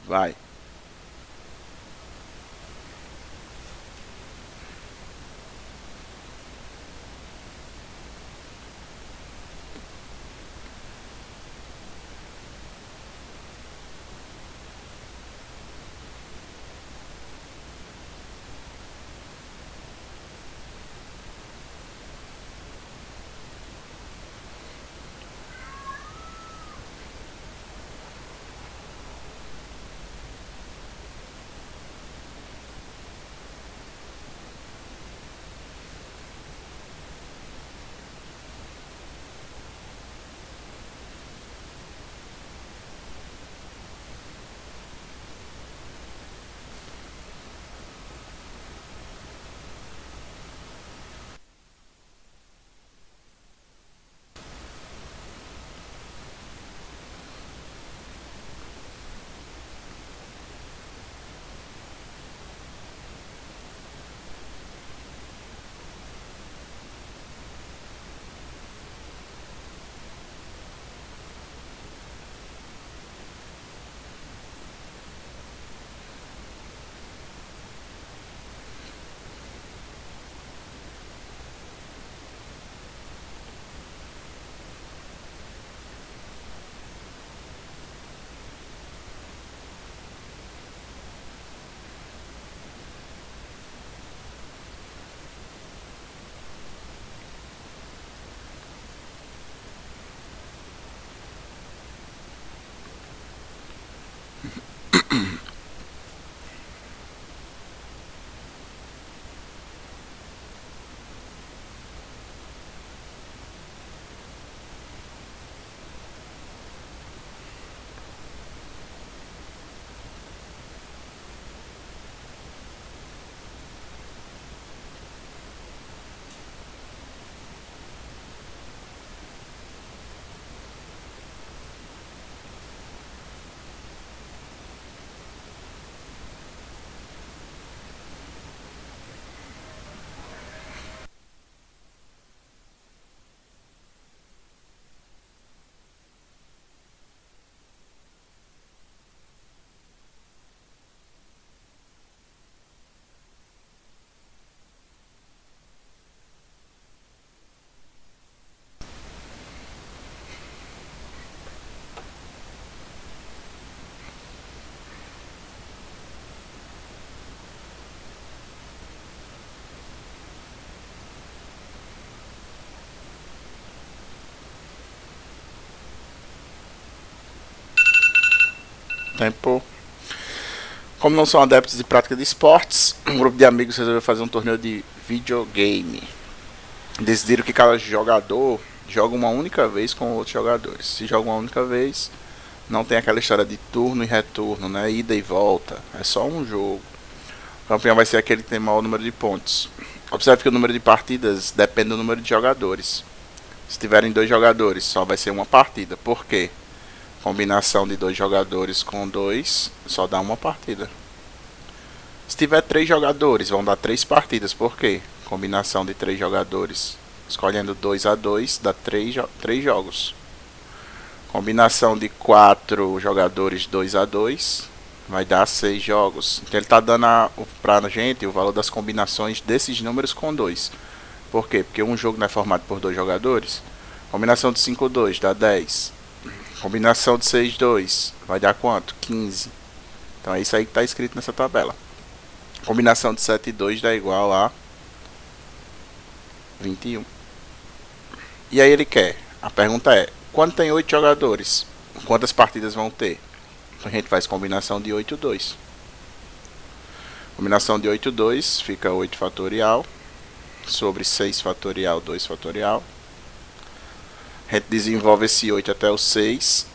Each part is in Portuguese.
Vai. Tempo. Como não são adeptos de prática de esportes, um grupo de amigos resolveu fazer um torneio de videogame. Decidiram que cada jogador joga uma única vez com outros jogadores. Se joga uma única vez, não tem aquela história de turno e retorno, né? Ida e volta. É só um jogo. O campeão vai ser aquele que tem maior número de pontos. Observe que o número de partidas depende do número de jogadores. Se tiverem dois jogadores, só vai ser uma partida. Por quê? Combinação de dois jogadores com dois só dá uma partida. Se tiver três jogadores, vão dar três partidas. Por quê? Combinação de três jogadores. Escolhendo 2 a 2 dá três jogos. Combinação de quatro jogadores 2 a 2 vai dar 6 jogos. Então ele está dando pra gente o valor das combinações desses números com 2. Por quê? Porque um jogo não é formado por dois jogadores. Combinação de 5 2 dá 10. Combinação de 6 2 vai dar quanto? 15. Então é isso aí que está escrito nessa tabela. Combinação de 7 2 dá igual a 21. E aí ele quer. A pergunta é: quando tem 8 jogadores, quantas partidas vão ter? Então a gente faz combinação de 8 2. Combinação de 8 2 fica 8 fatorial sobre 6 fatorial 2 fatorial. A gente desenvolve esse 8 até o 6,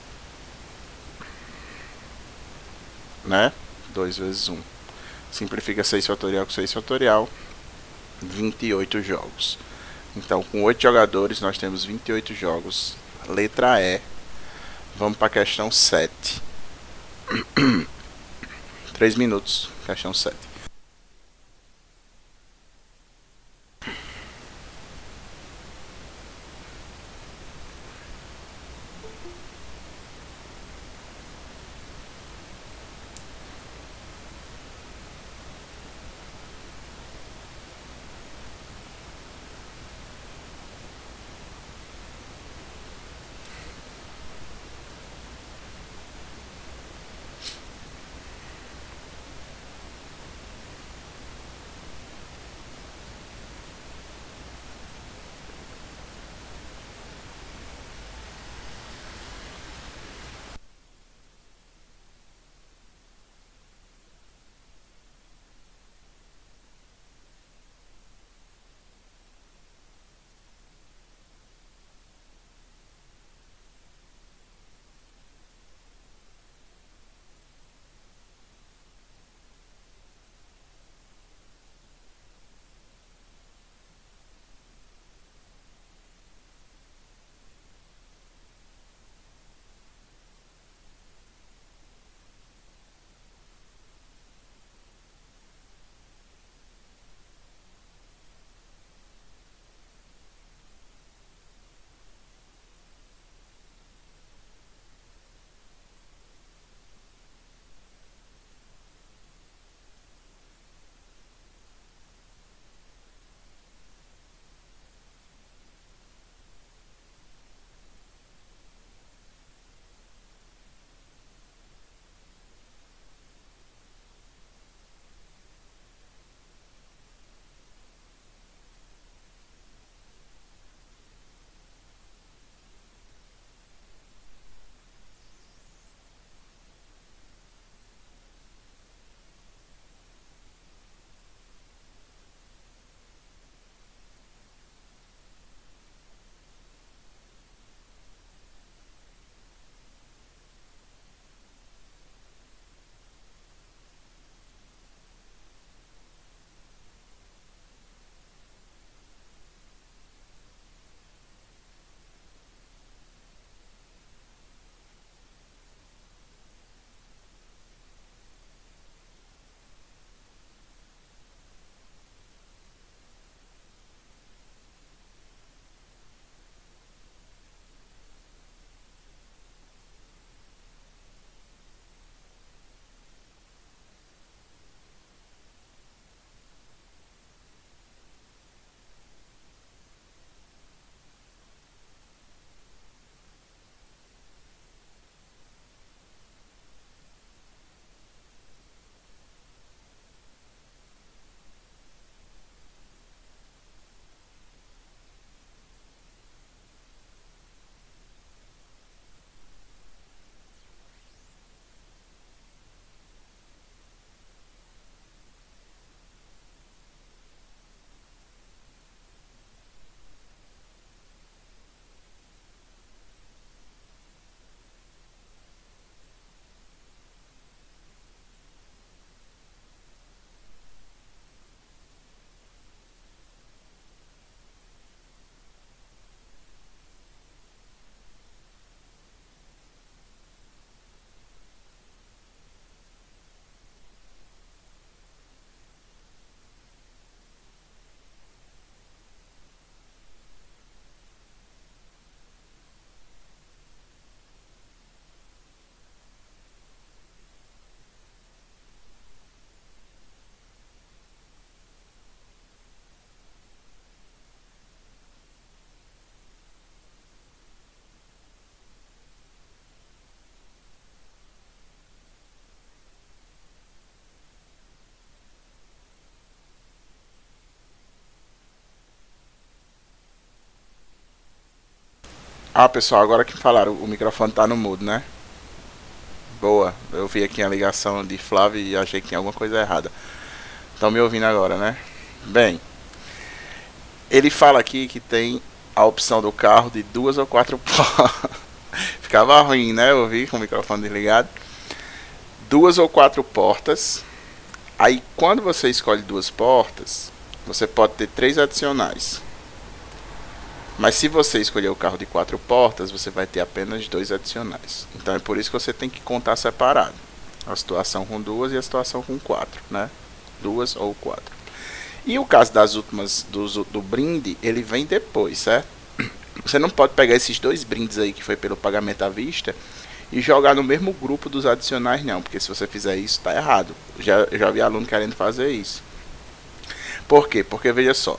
né? 2 vezes 1. Simplifica 6 fatorial com 6 fatorial. 28 jogos. Então, com 8 jogadores, nós temos 28 jogos. Letra E. Vamos para a questão 7. 3 minutos. Questão 7. Ah, pessoal, agora que falaram, o microfone tá no mudo, né? Boa, eu vi aqui a ligação de Flávio e achei que tinha alguma coisa errada. Estão me ouvindo agora, né? Bem, ele fala aqui que tem a opção do carro de 2 ou 4 portas. Ficava ruim, né? Eu vi com o microfone desligado. 2 ou 4 portas. Aí, quando você escolhe 2 portas, você pode ter 3 adicionais. Mas se você escolher o carro de 4 portas, você vai ter apenas 2 adicionais. Então é por isso que você tem que contar separado. A situação com 2 e a situação com 4, né? 2 ou 4. E o caso das últimas do brinde, ele vem depois, certo? Você não pode pegar esses 2 brindes aí que foi pelo pagamento à vista e jogar no mesmo grupo dos adicionais, não. Porque se você fizer isso, tá errado. Já vi aluno querendo fazer isso. Por quê? Porque veja só.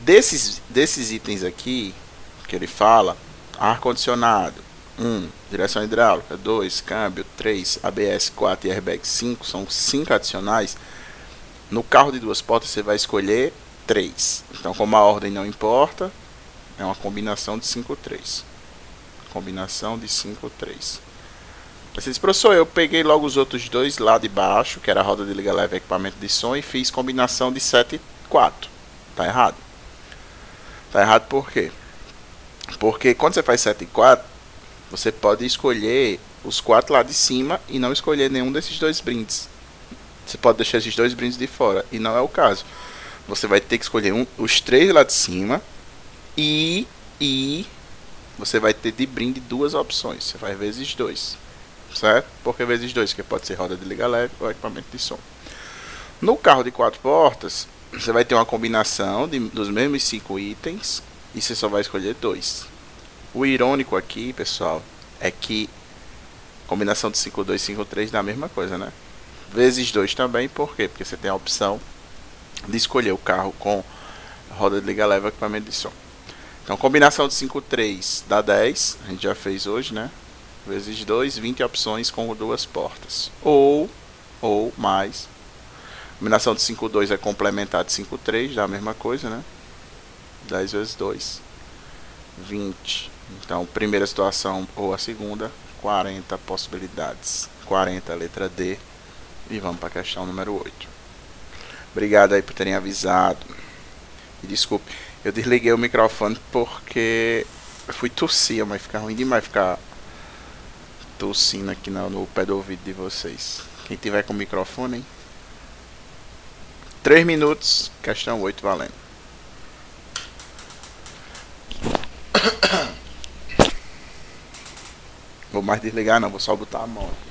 Desses itens aqui que ele fala, ar-condicionado, direção hidráulica, 2, câmbio, 3, ABS, 4 e airbag 5, são 5 adicionais. No carro de 2 portas você vai escolher 3. Então, como a ordem não importa, é uma combinação de 5, 3. Combinação de 5, 3. Você diz, professor, eu peguei logo os outros 2 lá de baixo, que era a roda de liga leve e equipamento de som, e fiz combinação de 7, 4. Tá errado. Tá errado por quê? Porque quando você faz 7 e 4, você pode escolher os 4 lá de cima e não escolher nenhum desses 2 brindes. Você pode deixar esses 2 brindes de fora, e não é o caso. Você vai ter que escolher os 3 lá de cima e você vai ter de brinde 2 opções. Você vai vezes 2, certo? Por que vezes 2? Porque pode ser roda de liga leve ou equipamento de som. No carro de 4 portas, você vai ter uma combinação dos mesmos 5 itens e você só vai escolher 2. O irônico aqui, pessoal, é que combinação de 5, 2, 5, 3 dá a mesma coisa, né? Vezes 2 também, por quê? Porque você tem a opção de escolher o carro com roda de liga leve e equipamento de som. Então, combinação de 5, 3 dá 10, a gente já fez hoje, né? Vezes 2, 20 opções com 2 portas. Ou mais. Combinação de 5, 2 é complementar de 5, 3, dá a mesma coisa, né? 10 vezes 2, 20. Então, primeira situação ou a segunda, 40 possibilidades. 40, letra D. E vamos para a questão número 8. Obrigado aí por terem avisado. E desculpe, eu desliguei o microfone porque eu fui tossir, mas fica ruim demais ficar tossindo aqui no pé do ouvido de vocês. Quem tiver com o microfone, hein? 3 minutos, questão 8 valendo. Vou mais desligar não, vou só botar a mão aqui.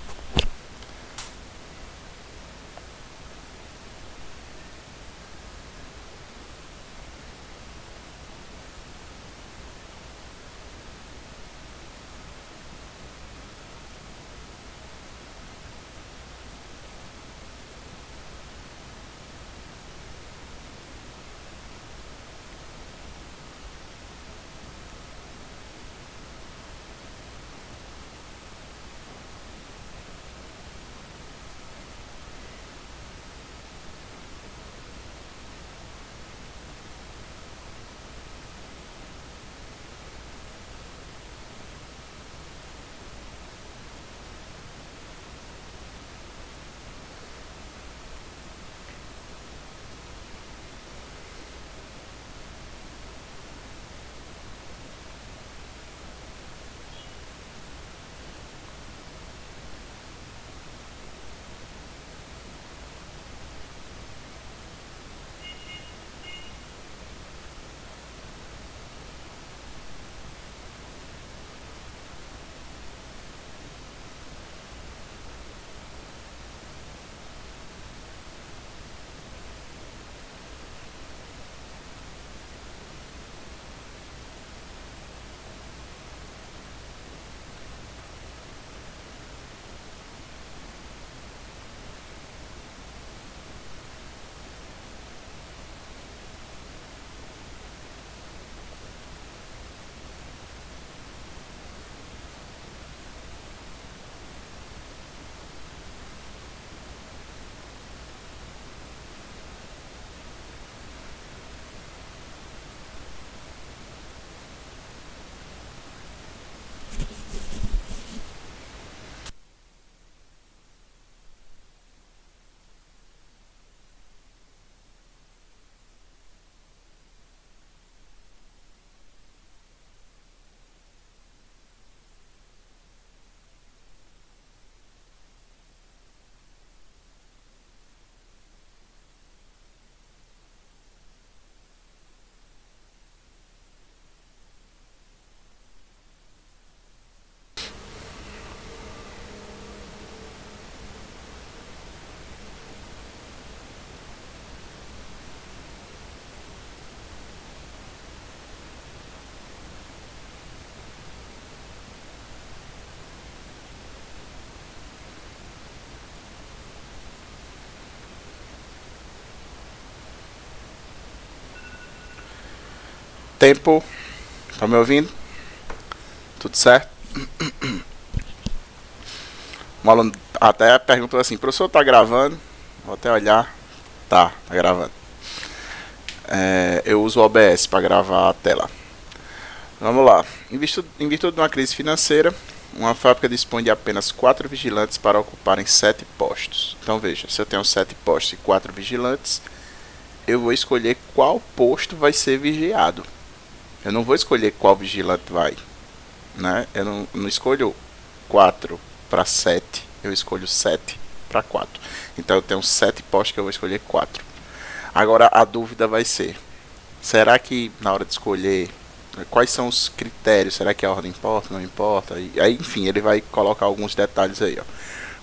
Tempo. Tá me ouvindo? Tudo certo? Um aluno até perguntou assim, professor, tá gravando? Vou até olhar. Tá gravando. Eu uso o OBS para gravar a tela. Vamos lá. Em virtude de uma crise financeira, uma fábrica dispõe de apenas 4 vigilantes para ocuparem 7 postos. Então veja, se eu tenho 7 postos e 4 vigilantes, eu vou escolher qual posto vai ser vigiado. Eu não vou escolher qual vigilante vai, né? Eu não escolho 4 para 7, eu escolho 7 para 4. Então eu tenho 7 postos que eu vou escolher 4. Agora a dúvida vai ser, será que na hora de escolher, quais são os critérios? Será que a ordem importa, não importa? E aí, enfim, ele vai colocar alguns detalhes aí, ó.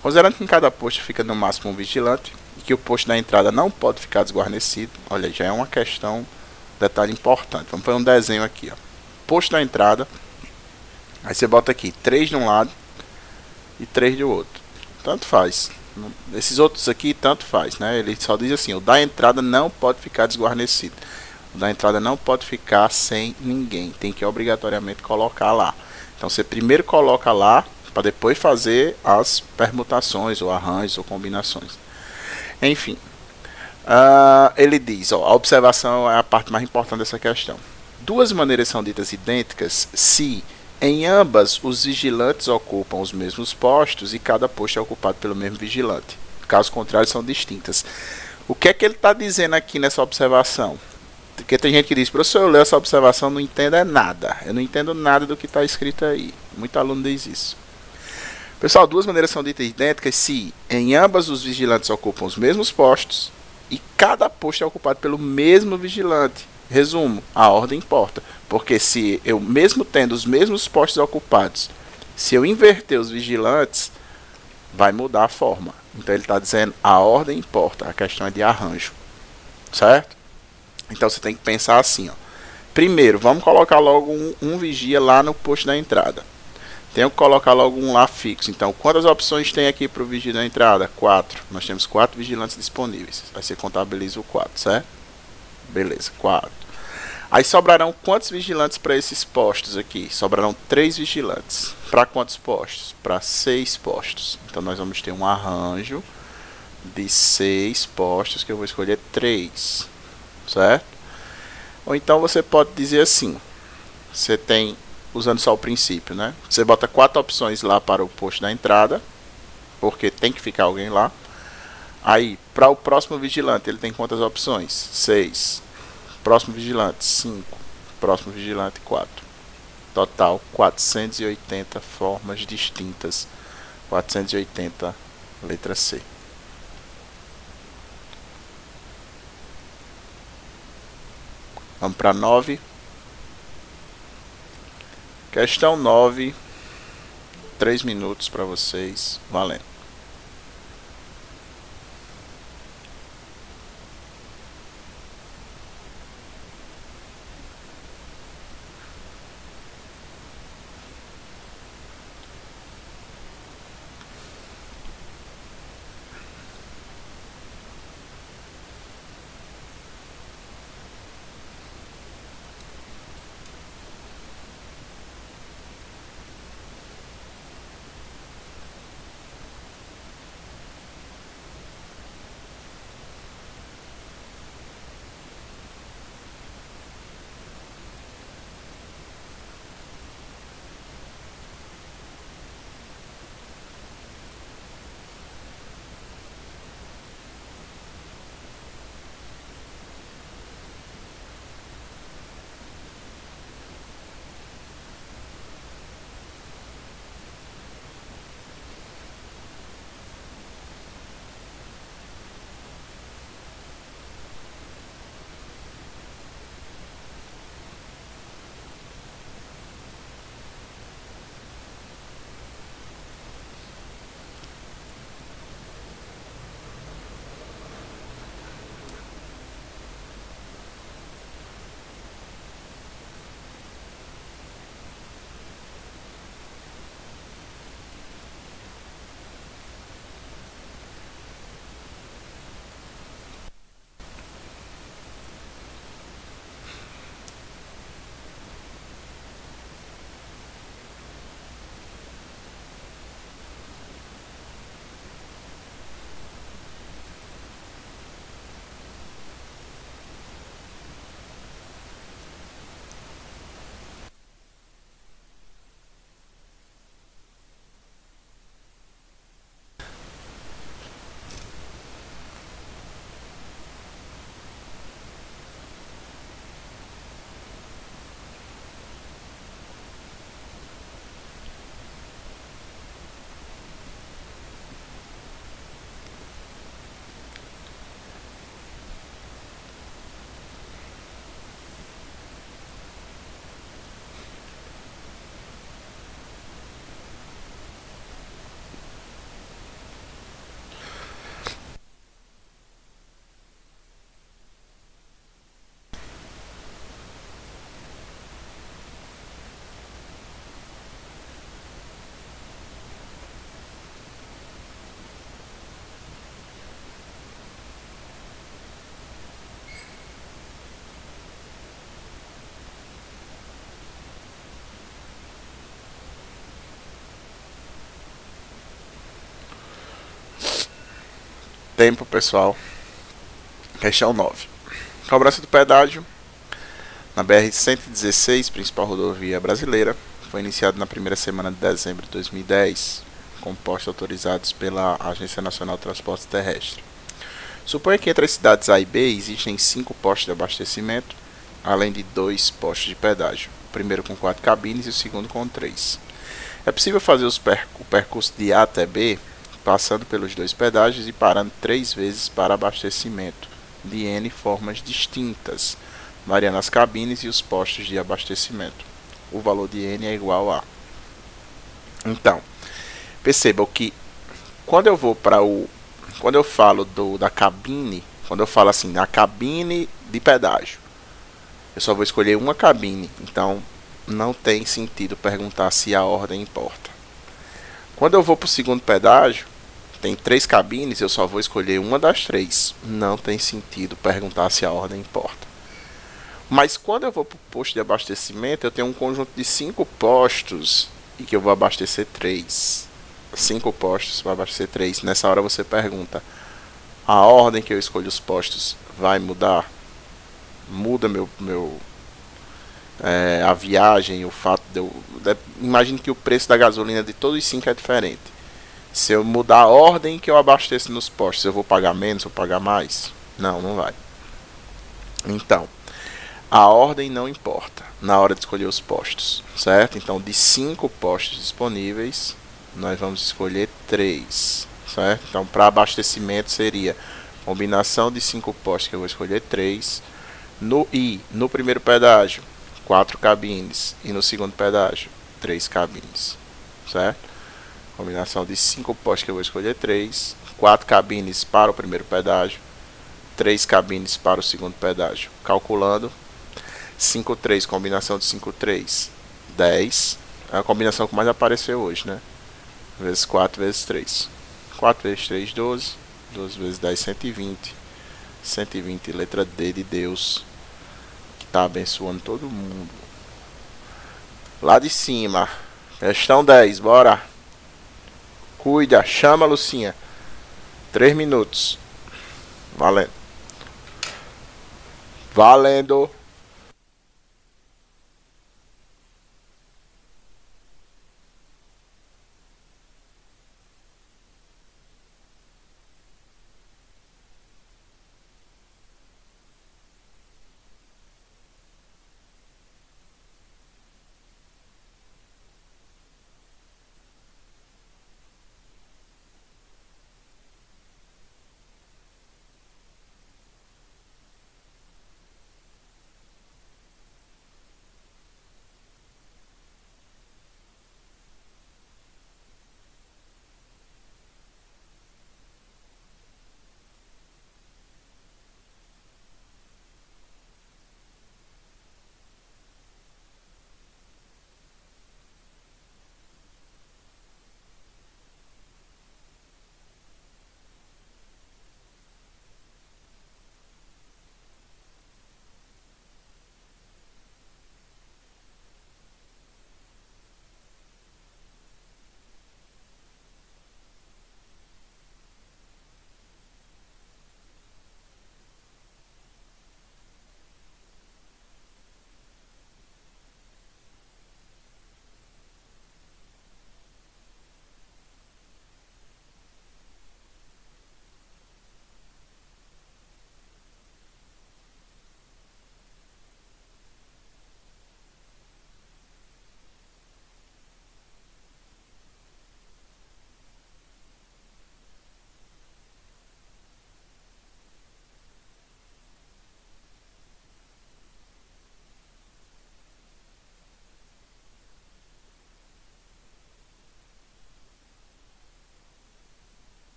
Considerando que em cada posto fica no máximo um vigilante e que o posto da entrada não pode ficar desguarnecido, olha, já é uma questão, detalhe importante. Vamos fazer um desenho aqui, ó. Posto da entrada, aí você bota aqui 3 de um lado e 3 do outro. Tanto faz. Esses outros aqui, tanto faz, né? Ele só diz assim, o da entrada não pode ficar desguarnecido. O da entrada não pode ficar sem ninguém. Tem que obrigatoriamente colocar lá. Então você primeiro coloca lá, para depois fazer as permutações, ou arranjos, ou combinações. Enfim. Ele diz, ó, a observação é a parte mais importante dessa questão. Duas maneiras são ditas idênticas se em ambas os vigilantes ocupam os mesmos postos e cada posto é ocupado pelo mesmo vigilante. Caso contrário, são distintas. O que é que ele está dizendo aqui nessa observação? Porque tem gente que diz, professor, eu leio essa observação, não entendo nada. Eu não entendo nada do que está escrito aí. Muito aluno diz isso. Pessoal, duas maneiras são ditas idênticas se em ambas os vigilantes ocupam os mesmos postos e cada posto é ocupado pelo mesmo vigilante. Resumo, a ordem importa, porque se eu, mesmo tendo os mesmos postos ocupados, se eu inverter os vigilantes, vai mudar a forma. Então ele está dizendo, a ordem importa, a questão é de arranjo, certo? Então você tem que pensar assim, ó. Primeiro, vamos colocar logo um vigia lá no posto da entrada. Tenho que colocar logo um lá fixo. Então, quantas opções tem aqui para o vigia da entrada? 4. Nós temos 4 vigilantes disponíveis. Aí você contabiliza o 4, certo? Beleza, 4. Aí sobrarão quantos vigilantes para esses postos aqui? Sobrarão 3 vigilantes. Para quantos postos? Para 6 postos. Então nós vamos ter um arranjo de 6 postos que eu vou escolher 3. Certo? Ou então você pode dizer assim. Você tem, usando só o princípio, né? Você bota 4 opções lá para o posto da entrada. Porque tem que ficar alguém lá. Aí, para o próximo vigilante, ele tem quantas opções? 6. Próximo vigilante, 5. Próximo vigilante, 4. Total, 480 formas distintas. 480, letra C. Vamos para 9. Questão 9. 3 minutos para vocês. Valendo. Tempo, pessoal. Questão 9. Cobrança do pedágio na BR-116, principal rodovia brasileira, foi iniciado na primeira semana de dezembro de 2010, com postos autorizados pela Agência Nacional de Transporte Terrestre. Suponha que entre as cidades A e B existem 5 postos de abastecimento, além de 2 postos de pedágio, o primeiro com 4 cabines e o segundo com 3. É possível fazer o percurso de A até B, passando pelos 2 pedágios e parando 3 vezes para abastecimento, de N formas distintas, variando as cabines e os postos de abastecimento. O valor de N é igual a. Então, percebam que quando eu vou para o. Quando eu falo da cabine, quando eu falo assim, a cabine de pedágio, eu só vou escolher uma cabine. Então, não tem sentido perguntar se a ordem importa. Quando eu vou para o segundo pedágio, tem 3 cabines, eu só vou escolher uma das 3. Não tem sentido perguntar se a ordem importa. Mas quando eu vou para o posto de abastecimento, eu tenho um conjunto de 5 postos e que eu vou abastecer 3. 5 postos para abastecer 3. Nessa hora você pergunta: a ordem que eu escolho os postos vai mudar? Muda a viagem, o fato de eu. Imagine que o preço da gasolina de todos os 5 é diferente. Se eu mudar a ordem que eu abasteço nos postos, eu vou pagar menos ou pagar mais? Não, não vai. Então, a ordem não importa na hora de escolher os postos, certo? Então, de 5 postos disponíveis, nós vamos escolher 3, certo? Então, para abastecimento seria combinação de 5 postos que eu vou escolher 3. No primeiro pedágio, 4 cabines. E no segundo pedágio, 3 cabines, certo? Combinação de 5 postos que eu vou escolher 3. 4 cabines para o primeiro pedágio. 3 cabines para o segundo pedágio. Calculando, 5, 3, combinação de 5, 3, 10. É a combinação que mais apareceu hoje, né? Vezes 4 vezes 3. 4 vezes 3, 12. 12 vezes 10, 120. 120, letra D de Deus, que está abençoando todo mundo. Lá de cima, questão 10, bora. Cuida, chama, Lucinha. 3 minutos. Valendo. Valendo.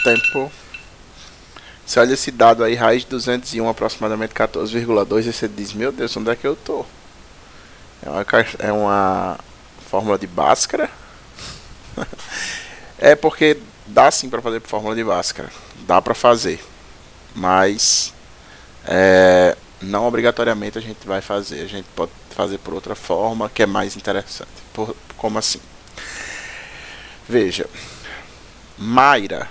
Tempo. Você olha esse dado aí, raiz de 201, aproximadamente 14,2, e você diz, meu Deus, onde é que eu tô? É uma fórmula de Bhaskara? É porque dá sim pra fazer por fórmula de Bhaskara. Dá pra fazer. Mas não obrigatoriamente a gente vai fazer. A gente pode fazer por outra forma que é mais interessante. Como assim? Veja. Mayra,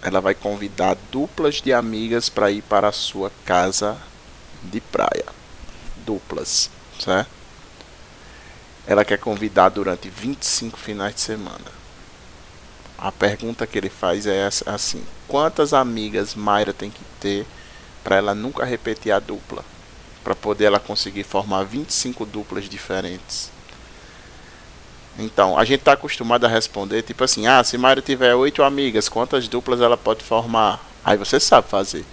ela vai convidar duplas de amigas para ir para a sua casa de praia. Duplas, certo? Ela quer convidar durante 25 finais de semana. A pergunta que ele faz é assim: quantas amigas Mayra tem que ter para ela nunca repetir a dupla? Para poder ela conseguir formar 25 duplas diferentes. Então, a gente está acostumado a responder tipo assim: se Mayra tiver 8 amigas, quantas duplas ela pode formar? Aí você sabe fazer.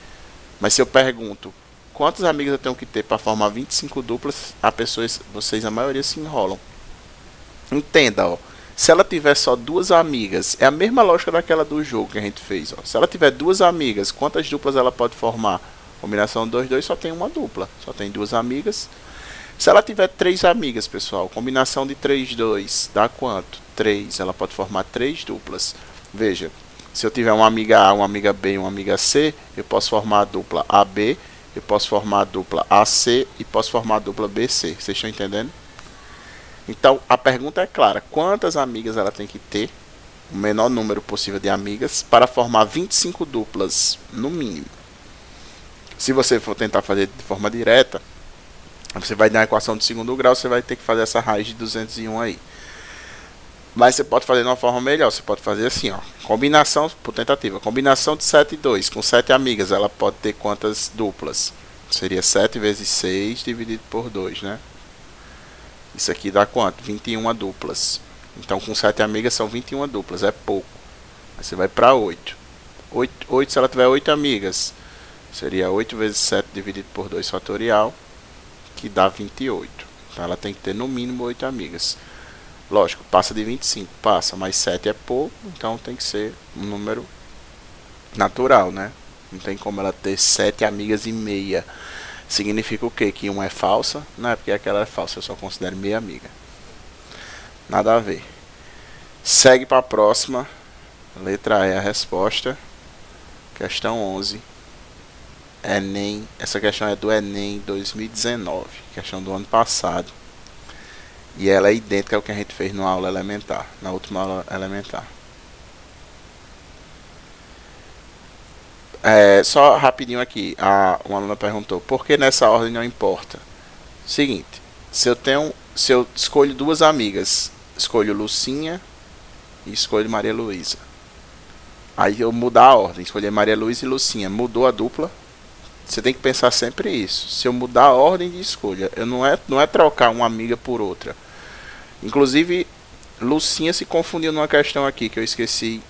Mas se eu pergunto, quantas amigas eu tenho que ter para formar 25 duplas, vocês a maioria se enrolam. Entenda, ó. Se ela tiver só 2 amigas, é a mesma lógica daquela do jogo que a gente fez, ó. Se ela tiver 2 amigas, quantas duplas ela pode formar? Combinação 2-2 só tem uma dupla, só tem 2 amigas. Se ela tiver 3 amigas, pessoal, combinação de 3-2 dá quanto? 3, ela pode formar 3 duplas. Veja, se eu tiver uma amiga A, uma amiga B e uma amiga C, eu posso formar a dupla AB, eu posso formar a dupla AC e posso formar a dupla BC. Vocês estão entendendo? Então, a pergunta é clara: quantas amigas ela tem que ter, o menor número possível de amigas, para formar 25 duplas, no mínimo. Se você for tentar fazer de forma direta, você vai na equação de segundo grau, você vai ter que fazer essa raiz de 201 aí. Mas você pode fazer de uma forma melhor. Você pode fazer assim, ó. Combinação, por tentativa. Combinação de 7 e 2. Com 7 amigas, ela pode ter quantas duplas? Seria 7 vezes 6 dividido por 2, né? Isso aqui dá quanto? 21 duplas. Então, com 7 amigas, são 21 duplas. É pouco. Aí você vai para 8. 8. Se ela tiver 8 amigas, seria 8 vezes 7 dividido por 2 fatorial, que dá 28. Então ela tem que ter no mínimo 8 amigas. Lógico, passa de 25, passa, mas 7 é pouco, então tem que ser um número natural, né? Não tem como ela ter 7 amigas e meia. Significa o quê? Que uma é falsa? Não é porque aquela é falsa, eu só considero meia amiga. Nada a ver. Segue para a próxima. Letra E a resposta. Questão 11. Enem, essa questão é do Enem 2019, questão do ano passado, e ela é idêntica ao que a gente fez na aula elementar, na última aula elementar. Só rapidinho aqui, uma aluna perguntou, por que nessa ordem não importa? Seguinte, se eu escolho 2 amigas, escolho Lucinha e escolho Maria Luísa, aí eu mudar a ordem, escolher Maria Luísa e Lucinha, mudou a dupla? Você tem que pensar sempre isso. Se eu mudar a ordem de escolha, não é trocar uma amiga por outra. Inclusive, Lucinha se confundiu numa questão aqui que eu esqueci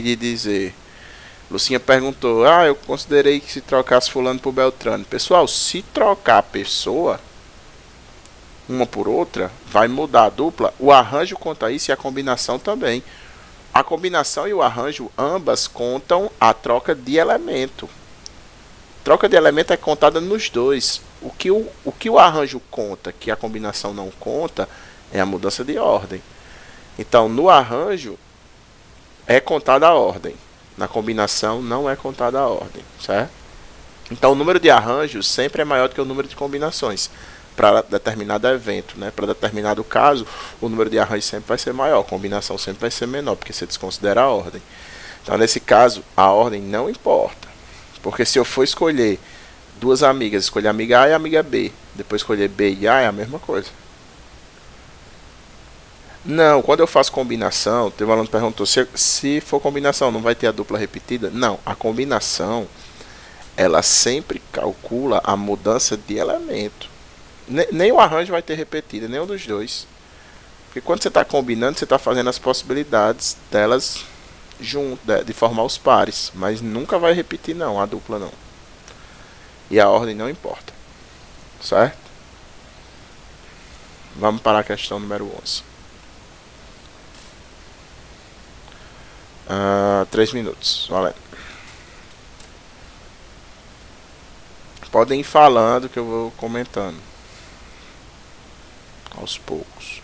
de dizer. Lucinha perguntou: eu considerei que se trocasse fulano por Beltrano. Pessoal, se trocar a pessoa uma por outra, vai mudar a dupla. O arranjo conta isso e a combinação também. A combinação e o arranjo, ambas contam a troca de elemento. Troca de elemento é contada nos dois. O que o arranjo conta, que a combinação não conta, é a mudança de ordem. Então, no arranjo, é contada a ordem. Na combinação, não é contada a ordem, certo? Então, o número de arranjos sempre é maior do que o número de combinações. Para determinado evento, né? Para determinado caso, o número de arranjos sempre vai ser maior. A combinação sempre vai ser menor, porque você desconsidera a ordem. Então, nesse caso, a ordem não importa. Porque se eu for escolher 2 amigas, escolher a amiga A e a amiga B, depois escolher B e A, é a mesma coisa. Não, quando eu faço combinação, teve um aluno que perguntou, se for combinação, não vai ter a dupla repetida? Não, a combinação, ela sempre calcula a mudança de elemento. Nem o arranjo vai ter repetida, nem um dos dois. Porque quando você está combinando, você está fazendo as possibilidades delas de formar os pares, mas nunca vai repetir não, a dupla não. E a ordem não importa, certo? Vamos para a questão número 11. 3 minutos, valendo. Podem ir falando que eu vou comentando aos poucos.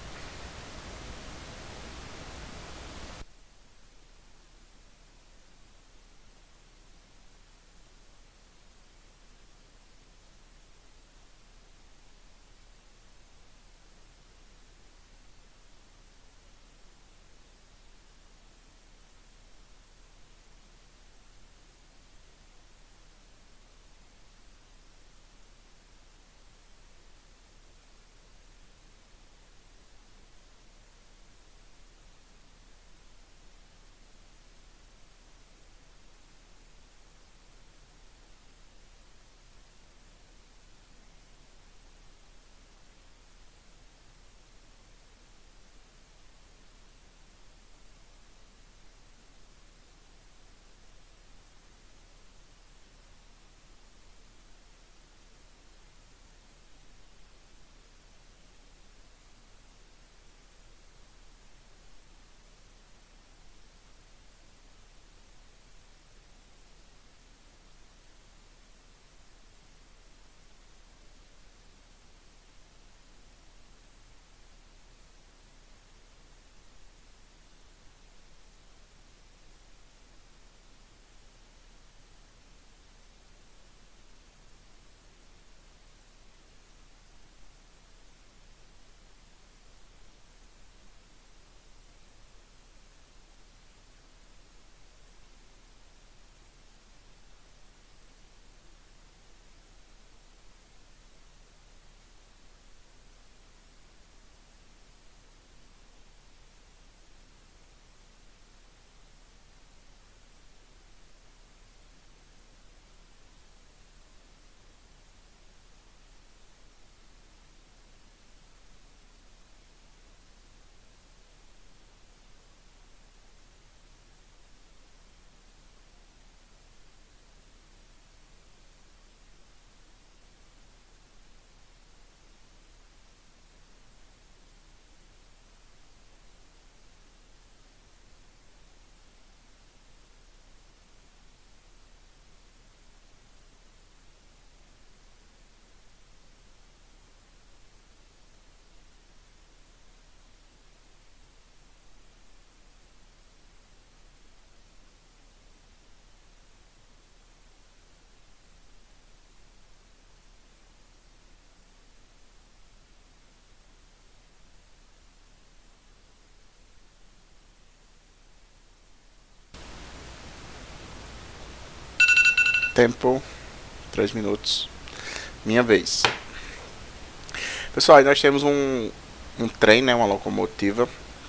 Tempo, 3 minutos. Minha vez. Pessoal, aí nós temos um trem, né, uma locomotiva.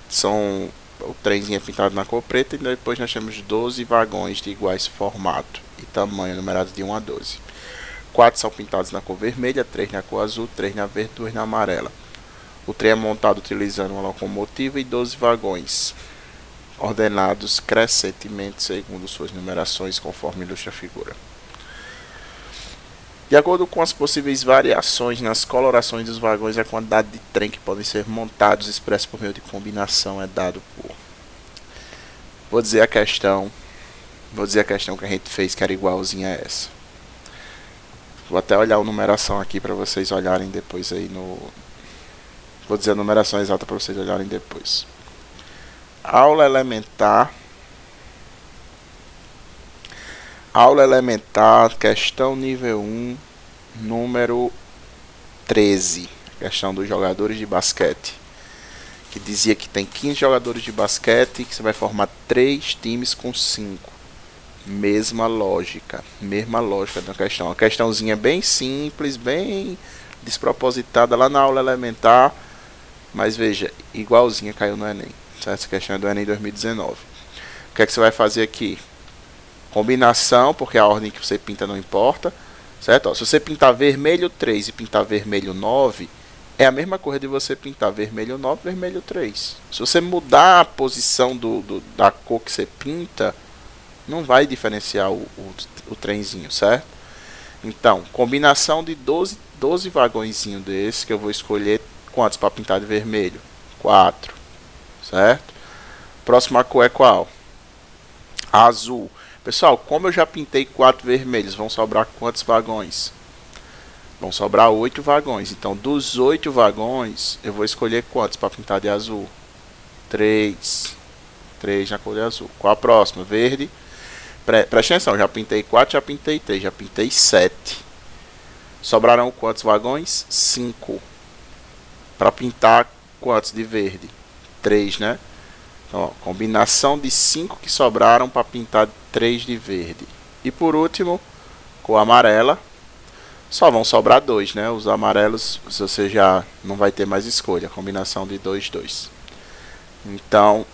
São o trenzinho é pintado na cor preta e depois nós temos 12 vagões de iguais formato e tamanho, numerados de 1 a 12. 4 são pintados na cor vermelha, 3 na cor azul, 3 na verde, 2 na amarela. O trem é montado utilizando uma locomotiva e 12 vagões, ordenados crescentemente segundo suas numerações, conforme ilustra a figura. De acordo com as possíveis variações nas colorações dos vagões, a quantidade de trem que podem ser montados expresso por meio de combinação é dado por... Vou dizer a questão que a gente fez, que era igualzinha a essa. Vou até olhar a numeração aqui para vocês olharem depois aí no... Vou dizer a numeração exata para vocês olharem depois. Aula elementar, questão nível 1, número 13, questão dos jogadores de basquete, que dizia que tem 15 jogadores de basquete, que você vai formar 3 times com 5. Mesma lógica da questão. A questãozinha bem simples, bem despropositada lá na aula elementar, mas veja, igualzinha caiu no Enem. Essa questão é do Enem 2019. O que é que você vai fazer aqui? Combinação, porque a ordem que você pinta não importa, certo? Ó, se você pintar vermelho 3 e pintar vermelho 9, é a mesma coisa de você pintar vermelho 9 e vermelho 3. Se você mudar a posição da cor que você pinta, não vai diferenciar o trenzinho, certo? Então, combinação de 12 vagõezinhos desse, que eu vou escolher quantos para pintar de vermelho? 4, certo? Próxima cor é qual? Azul. Pessoal, como eu já pintei 4 vermelhos, vão sobrar quantos vagões? Vão sobrar 8 vagões. Então, dos 8 vagões, eu vou escolher quantos para pintar de azul? 3. 3 na cor de azul. Qual a próxima? Verde. Presta atenção, já pintei 4, já pintei 3, já pintei 7. Sobraram quantos vagões? 5. Para pintar quantos de verde? 3, né? Então, ó, combinação de 5 que sobraram para pintar 3 de verde. E por último, cor amarela. Só vão sobrar 2, né? Os amarelos você já não vai ter mais escolha. Combinação de 2, 2. Então,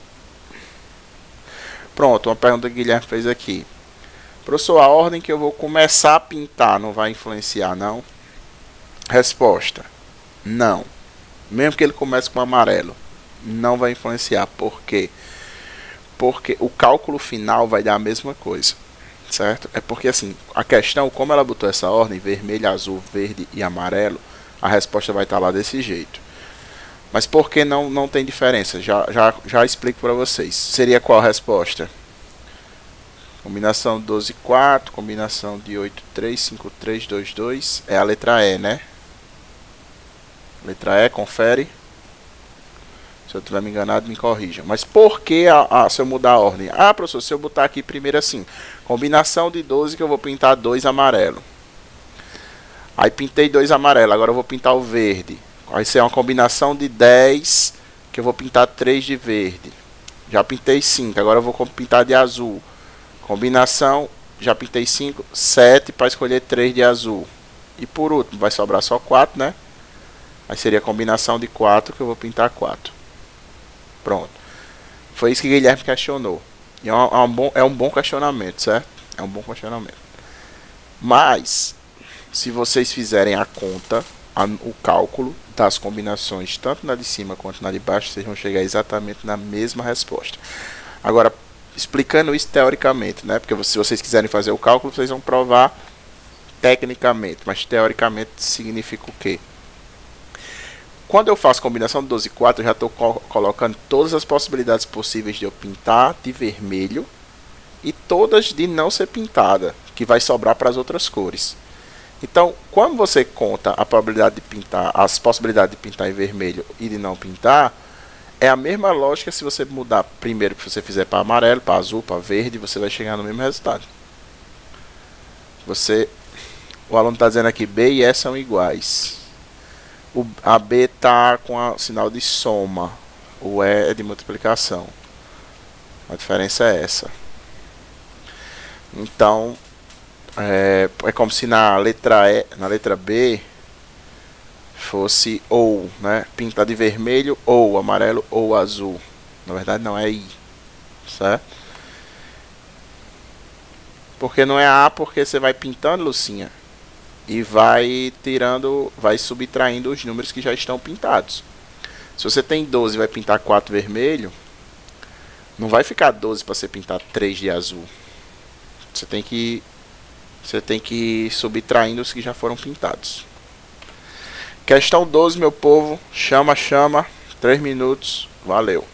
pronto, uma pergunta que o Guilherme fez aqui. Professor, a ordem que eu vou começar a pintar não vai influenciar, não? Resposta: não. Mesmo que ele comece com amarelo, não vai influenciar. Por quê? Porque o cálculo final vai dar a mesma coisa, certo? É porque assim, a questão, como ela botou essa ordem, vermelho, azul, verde e amarelo, a resposta vai estar lá desse jeito. Mas por que não tem diferença? Já explico para vocês. Seria qual a resposta? Combinação 12, 4, combinação de 8, 3, 5, 3, 2, 2. É a letra E, né? Letra E, confere. Se eu tiver me enganado, me corrijam. Mas por que se eu mudar a ordem? Ah, professor, se eu botar aqui primeiro assim, combinação de 12 que eu vou pintar 2 amarelo. Aí pintei 2 amarelo, agora eu vou pintar o verde. Vai ser uma combinação de 10 que eu vou pintar 3 de verde. Já pintei 5, agora eu vou pintar de azul. Combinação, já pintei 5, 7 para escolher 3 de azul. E por último, vai sobrar só 4, né? Aí seria a combinação de 4 que eu vou pintar 4. Pronto. Foi isso que o Guilherme questionou. E é um bom questionamento, certo? É um bom questionamento. Mas, se vocês fizerem a conta, o cálculo das combinações, tanto na de cima quanto na de baixo, vocês vão chegar exatamente na mesma resposta. Agora, explicando isso teoricamente, né? Porque se vocês quiserem fazer o cálculo, vocês vão provar tecnicamente, mas teoricamente significa o quê? Quando eu faço combinação de 12 e 4, eu já estou colocando todas as possibilidades possíveis de eu pintar de vermelho e todas de não ser pintada, que vai sobrar para as outras cores. Então, quando você conta a probabilidade de pintar, as possibilidades de pintar em vermelho e de não pintar, é a mesma lógica se você mudar primeiro que você fizer para amarelo, para azul, para verde, você vai chegar no mesmo resultado. O aluno está dizendo aqui, B e E são iguais. A B está com o sinal de soma, o E é de multiplicação. A diferença é essa. Então, é como se na letra B fosse ou, né? Pintar de vermelho, ou amarelo, ou azul. Na verdade não é I, certo? Porque não é A, porque você vai pintando, Lucinha, e vai subtraindo os números que já estão pintados. Se você tem 12 e vai pintar 4 vermelho, não vai ficar 12 para você pintar 3 de azul. Você tem que ir subtraindo os que já foram pintados. Questão 12, meu povo. Chama. 3 minutos. Valeu.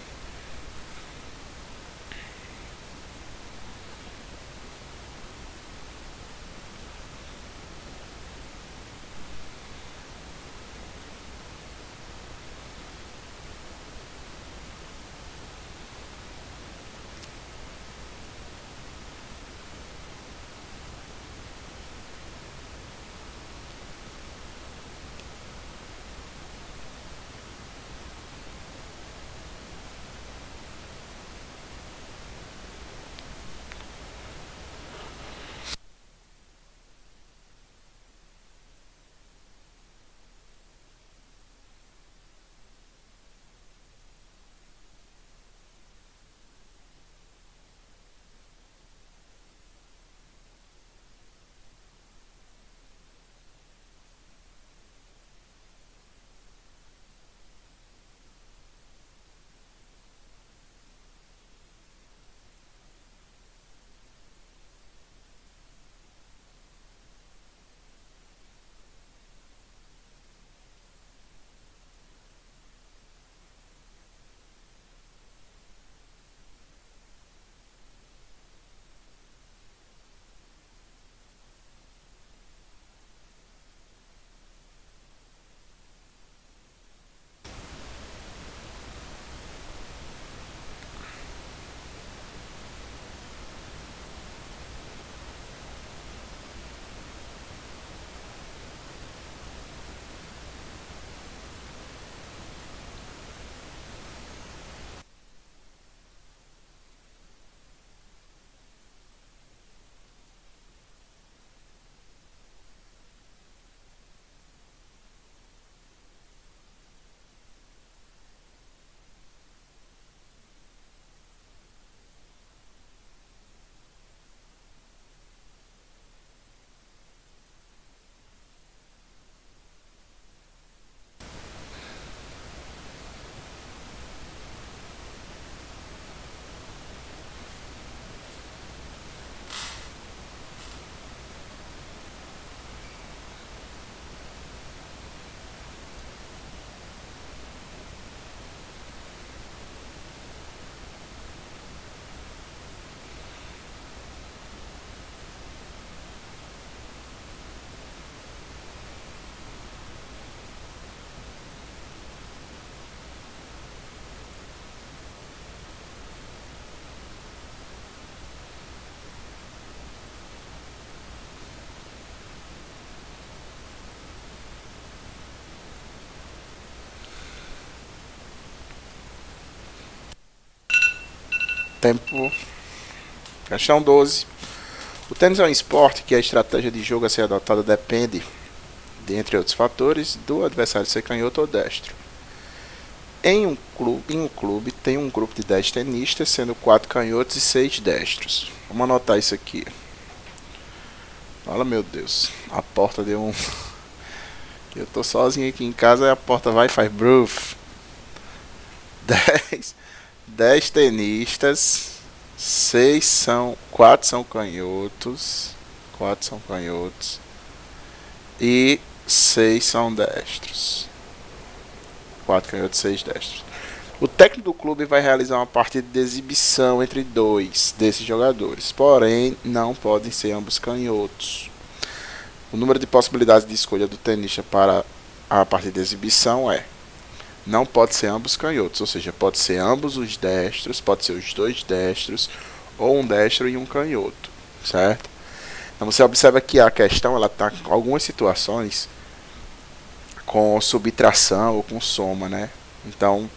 Tempo. Questão 12. O tênis é um esporte que a estratégia de jogo a ser adotada depende, entre outros fatores, do adversário ser canhoto ou destro. Em um clube tem um grupo de 10 tenistas, sendo 4 canhotos e 6 destros. Vamos anotar isso aqui. Olha, meu Deus, a porta deu um... Eu tô sozinho aqui em casa e a porta vai e faz bruf. 10 tenistas, 4 são canhotos, 4 são canhotos e 6 são destros. 4 canhotos e 6 destros. O técnico do clube vai realizar uma partida de exibição entre 2 desses jogadores, porém não podem ser ambos canhotos. O número de possibilidades de escolha do tenista para a partida de exibição não pode ser ambos canhotos, ou seja, pode ser ambos os destros, pode ser os 2 destros, ou um destro e um canhoto, certo? Então você observa que a questão ela está com algumas situações com subtração ou com soma, né? Então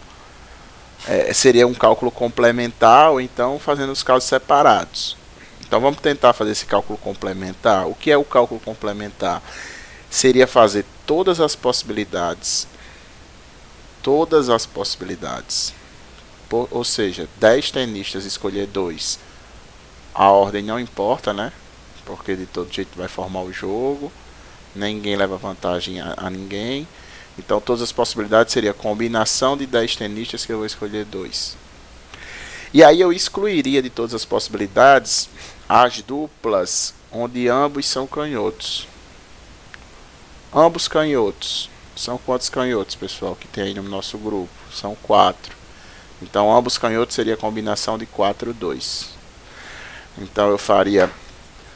seria um cálculo complementar ou então fazendo os cálculos separados. Então vamos tentar fazer esse cálculo complementar. O que é o cálculo complementar? Seria fazer todas as possibilidades, ou seja, 10 tenistas escolher 2. A ordem não importa, né? Porque de todo jeito vai formar o jogo, ninguém leva vantagem a ninguém. Então todas as possibilidades seria a combinação de 10 tenistas que eu vou escolher 2. E aí eu excluiria de todas as possibilidades as duplas onde ambos são canhotos. Ambos canhotos. São quantos canhotos, pessoal, que tem aí no nosso grupo? São 4. Então ambos canhotos seria a combinação de 4, 2. Então eu faria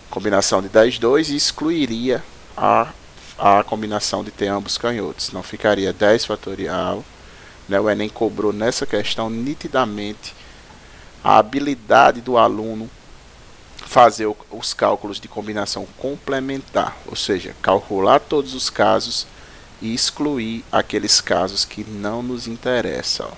combinação de 10, 2 e excluiria a combinação de ter ambos canhotos. Não ficaria 10 fatorial. Né? O Enem cobrou nessa questão nitidamente a habilidade do aluno fazer os cálculos de combinação complementar, ou seja, calcular todos os casos e excluir aqueles casos que não nos interessam.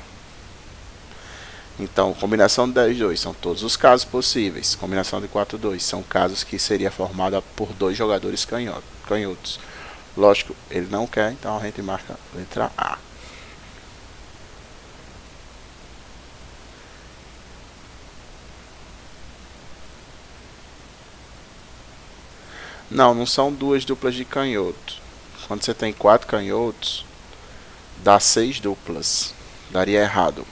Então, combinação de 10, 2 são todos os casos possíveis. Combinação de 4, 2 são casos que seria formada por 2 jogadores canhotos. Lógico, ele não quer, então a gente marca a letra A. Não são 2 duplas de canhoto. Quando você tem 4 canhotos, dá 6 duplas. Daria errado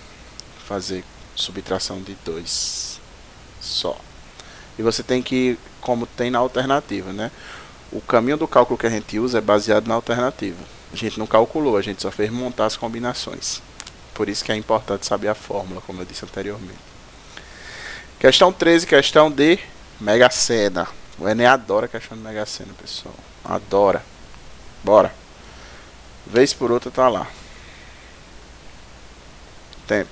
fazer subtração de 2 só. E você tem que, como tem na alternativa, né? O caminho do cálculo que a gente usa é baseado na alternativa. A gente não calculou, a gente só fez montar as combinações. Por isso que é importante saber a fórmula, como eu disse anteriormente. Questão 13, questão de Mega Sena. O Enem adora questão de Mega Sena, pessoal. Adora. Bora. Vez por outra tá lá. Tempo.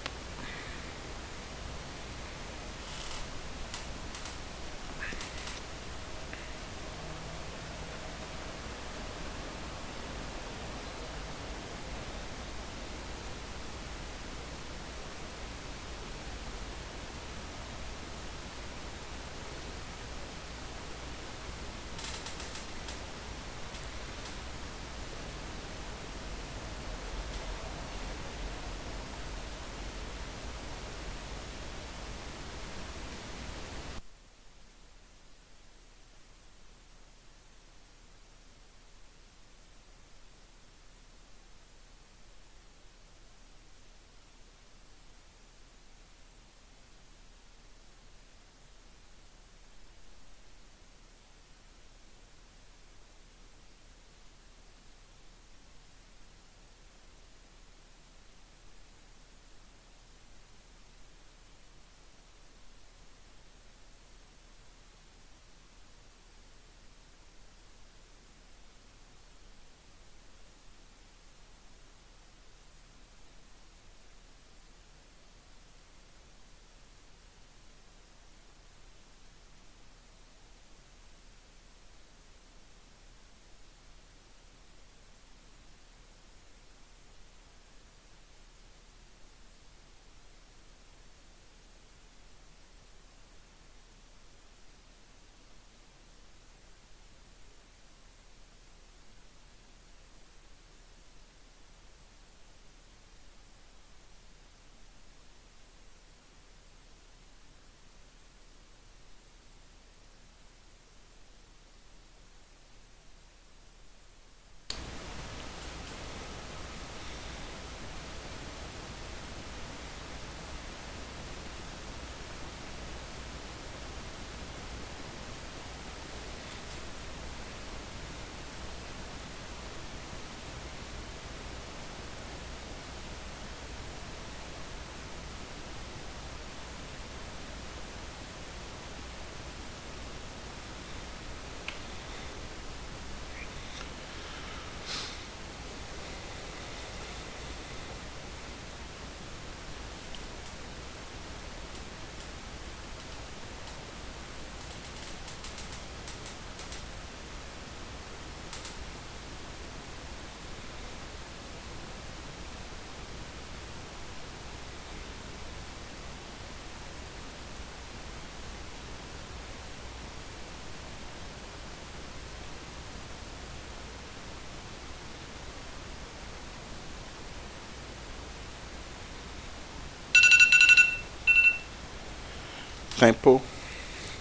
Tempo.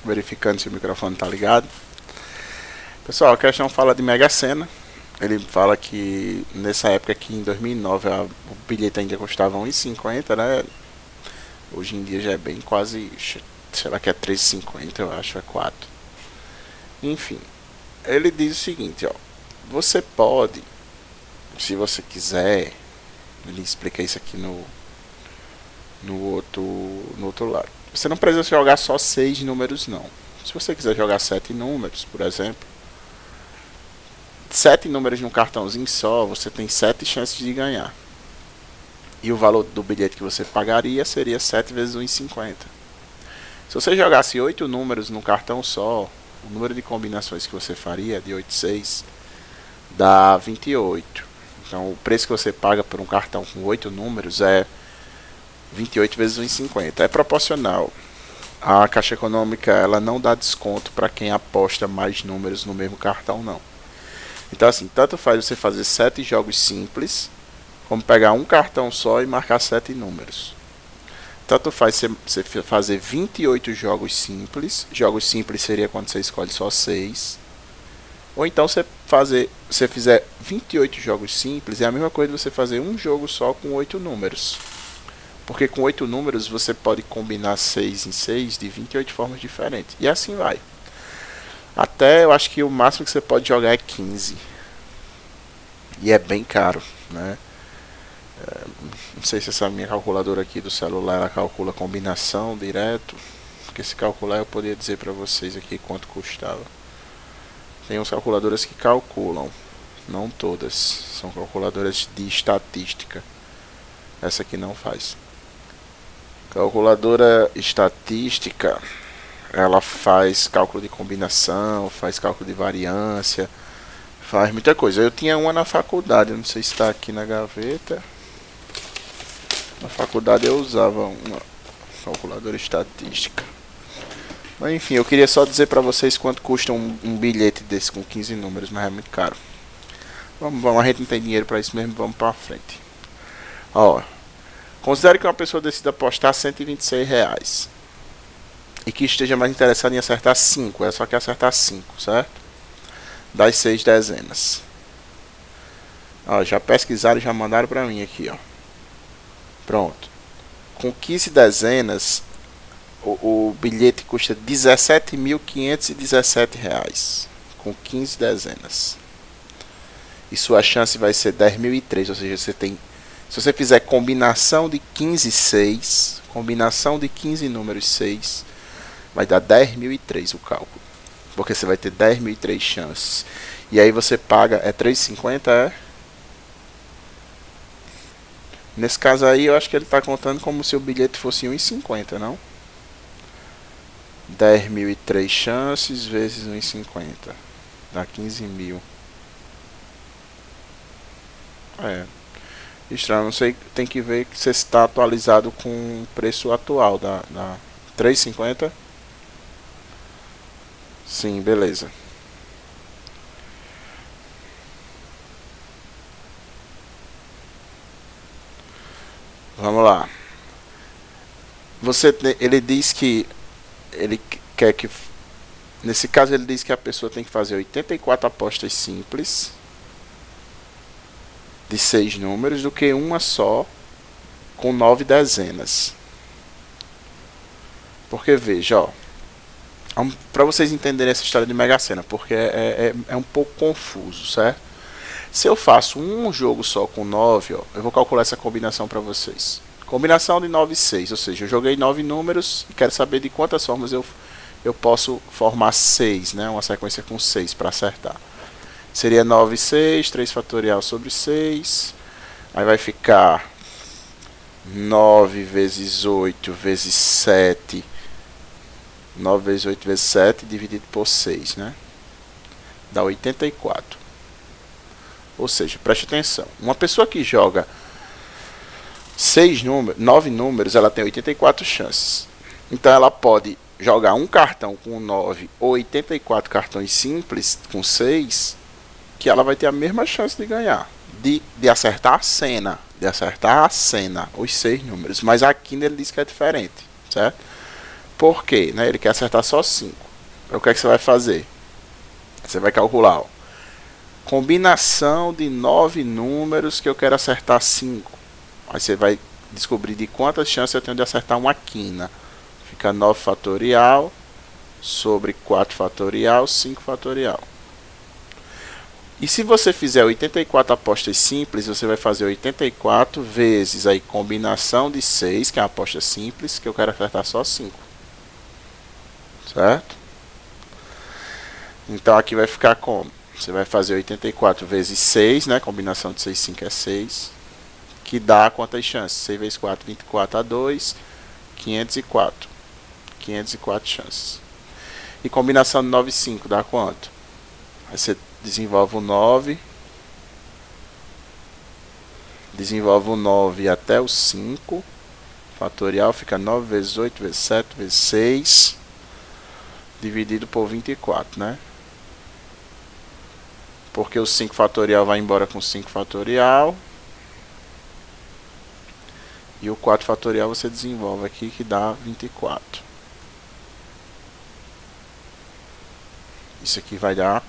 Verificando se o microfone tá ligado. Pessoal, a questão fala de Mega Sena. Ele fala que nessa época aqui em 2009 o bilhete ainda custava R$1,50, né? Hoje em dia já é bem quase, será que é R$3,50, eu acho, é 4. Enfim, ele diz o seguinte, ó. Você pode, se você quiser, ele explica isso aqui no outro lado. Você não precisa jogar só 6 números, não. Se você quiser jogar 7 números, por exemplo, 7 números num cartãozinho só, você tem 7 chances de ganhar. E o valor do bilhete que você pagaria seria 7 vezes R$1,50. Se você jogasse 8 números num cartão só, o número de combinações que você faria, de 8, 6, dá 28. Então o preço que você paga por um cartão com 8 números é 28 vezes R$1,50. É proporcional. A Caixa Econômica ela não dá desconto para quem aposta mais números no mesmo cartão, não. Então assim, tanto faz você fazer 7 jogos simples, como pegar um cartão só e marcar 7 números. Tanto faz você fazer 28 jogos simples. Jogos simples seria quando você escolhe só 6. Ou então você fizer 28 jogos simples, é a mesma coisa de você fazer um jogo só com 8 números. Porque com 8 números você pode combinar 6 em 6 de 28 formas diferentes. E assim vai. Até eu acho que o máximo que você pode jogar é 15. E é bem caro, né? Não sei se essa minha calculadora aqui do celular ela calcula combinação direto. Porque se calcular eu poderia dizer para vocês aqui quanto custava. Tem uns calculadoras que calculam. Não todas. São calculadoras de estatística. Essa aqui não faz. Calculadora estatística, ela faz cálculo de combinação, faz cálculo de variância, faz muita coisa. Eu tinha uma na faculdade, não sei se está aqui na gaveta. Na faculdade eu usava uma calculadora estatística. Mas enfim, eu queria só dizer para vocês quanto custa um bilhete desse com 15 números, mas é muito caro. Vamos, a gente não tem dinheiro para isso mesmo, vamos para frente. Ó, considere que uma pessoa decida apostar R$126 e que esteja mais interessado em acertar 5, só que acertar 5, certo? Das 6 dezenas. Ó, já pesquisaram e já mandaram para mim aqui, ó. Pronto. Com 15 dezenas, o bilhete custa R$17.517. Com 15 dezenas. E sua chance vai ser 10.003, ou seja, você tem... Se você fizer combinação de 15 6, combinação de 15 números 6, vai dar 10.003 o cálculo. Porque você vai ter 10.003 chances. E aí você paga, é R$3,50, é? Nesse caso aí, eu acho que ele está contando como se o bilhete fosse R$1,50, não? 10.003 chances vezes R$1,50. Dá 15.000. É. Estranho, não sei, tem que ver se está atualizado com o preço atual da R$3,50. Sim, beleza. Vamos lá. Ele diz que ele quer que, nesse caso ele diz que a pessoa tem que fazer 84 apostas simples de 6 números do que uma só com 9 dezenas. Porque veja, ó, para vocês entenderem essa história de Mega Sena, porque é um pouco confuso, certo? Se eu faço um jogo só com 9, ó, eu vou calcular essa combinação para vocês. Combinação de 9 e 6, ou seja, eu joguei 9 números e quero saber de quantas formas eu posso formar 6, né? Uma sequência com 6 para acertar. Seria 9 e 6, 3 fatorial sobre 6. Aí vai ficar 9 vezes 8 vezes 7. 9 vezes 8 vezes 7 dividido por 6, né? Dá 84. Ou seja, preste atenção. Uma pessoa que joga 9 números, ela tem 84 chances. Então ela pode jogar um cartão com 9 ou 84 cartões simples com 6, que ela vai ter a mesma chance de ganhar, de acertar a cena, os 6 números. Mas aqui ele diz que é diferente, certo? Por quê? Né? Ele quer acertar só 5. Então o que é que você vai fazer? Você vai calcular, ó, combinação de 9 números que eu quero acertar 5. Aí você vai descobrir de quantas chances eu tenho de acertar uma quina. Fica 9 fatorial sobre 4 fatorial, 5 fatorial. E se você fizer 84 apostas simples, você vai fazer 84 vezes aí combinação de 6, que é uma aposta simples, que eu quero acertar só 5. Certo? Então aqui vai ficar como? Você vai fazer 84 vezes 6, né? Combinação de 6, 5 é 6. Que dá quantas chances? 6 vezes 4, 24 a 2, 504. 504 chances. E combinação de 9 e 5 dá quanto? Aí você desenvolve o 9. Desenvolve o 9 até o 5. Fatorial fica 9 vezes 8 vezes 7 vezes 6. Dividido por 24, né? Porque o 5 fatorial vai embora com 5 fatorial. E o 4 fatorial você desenvolve aqui, que dá 24. Isso aqui vai dar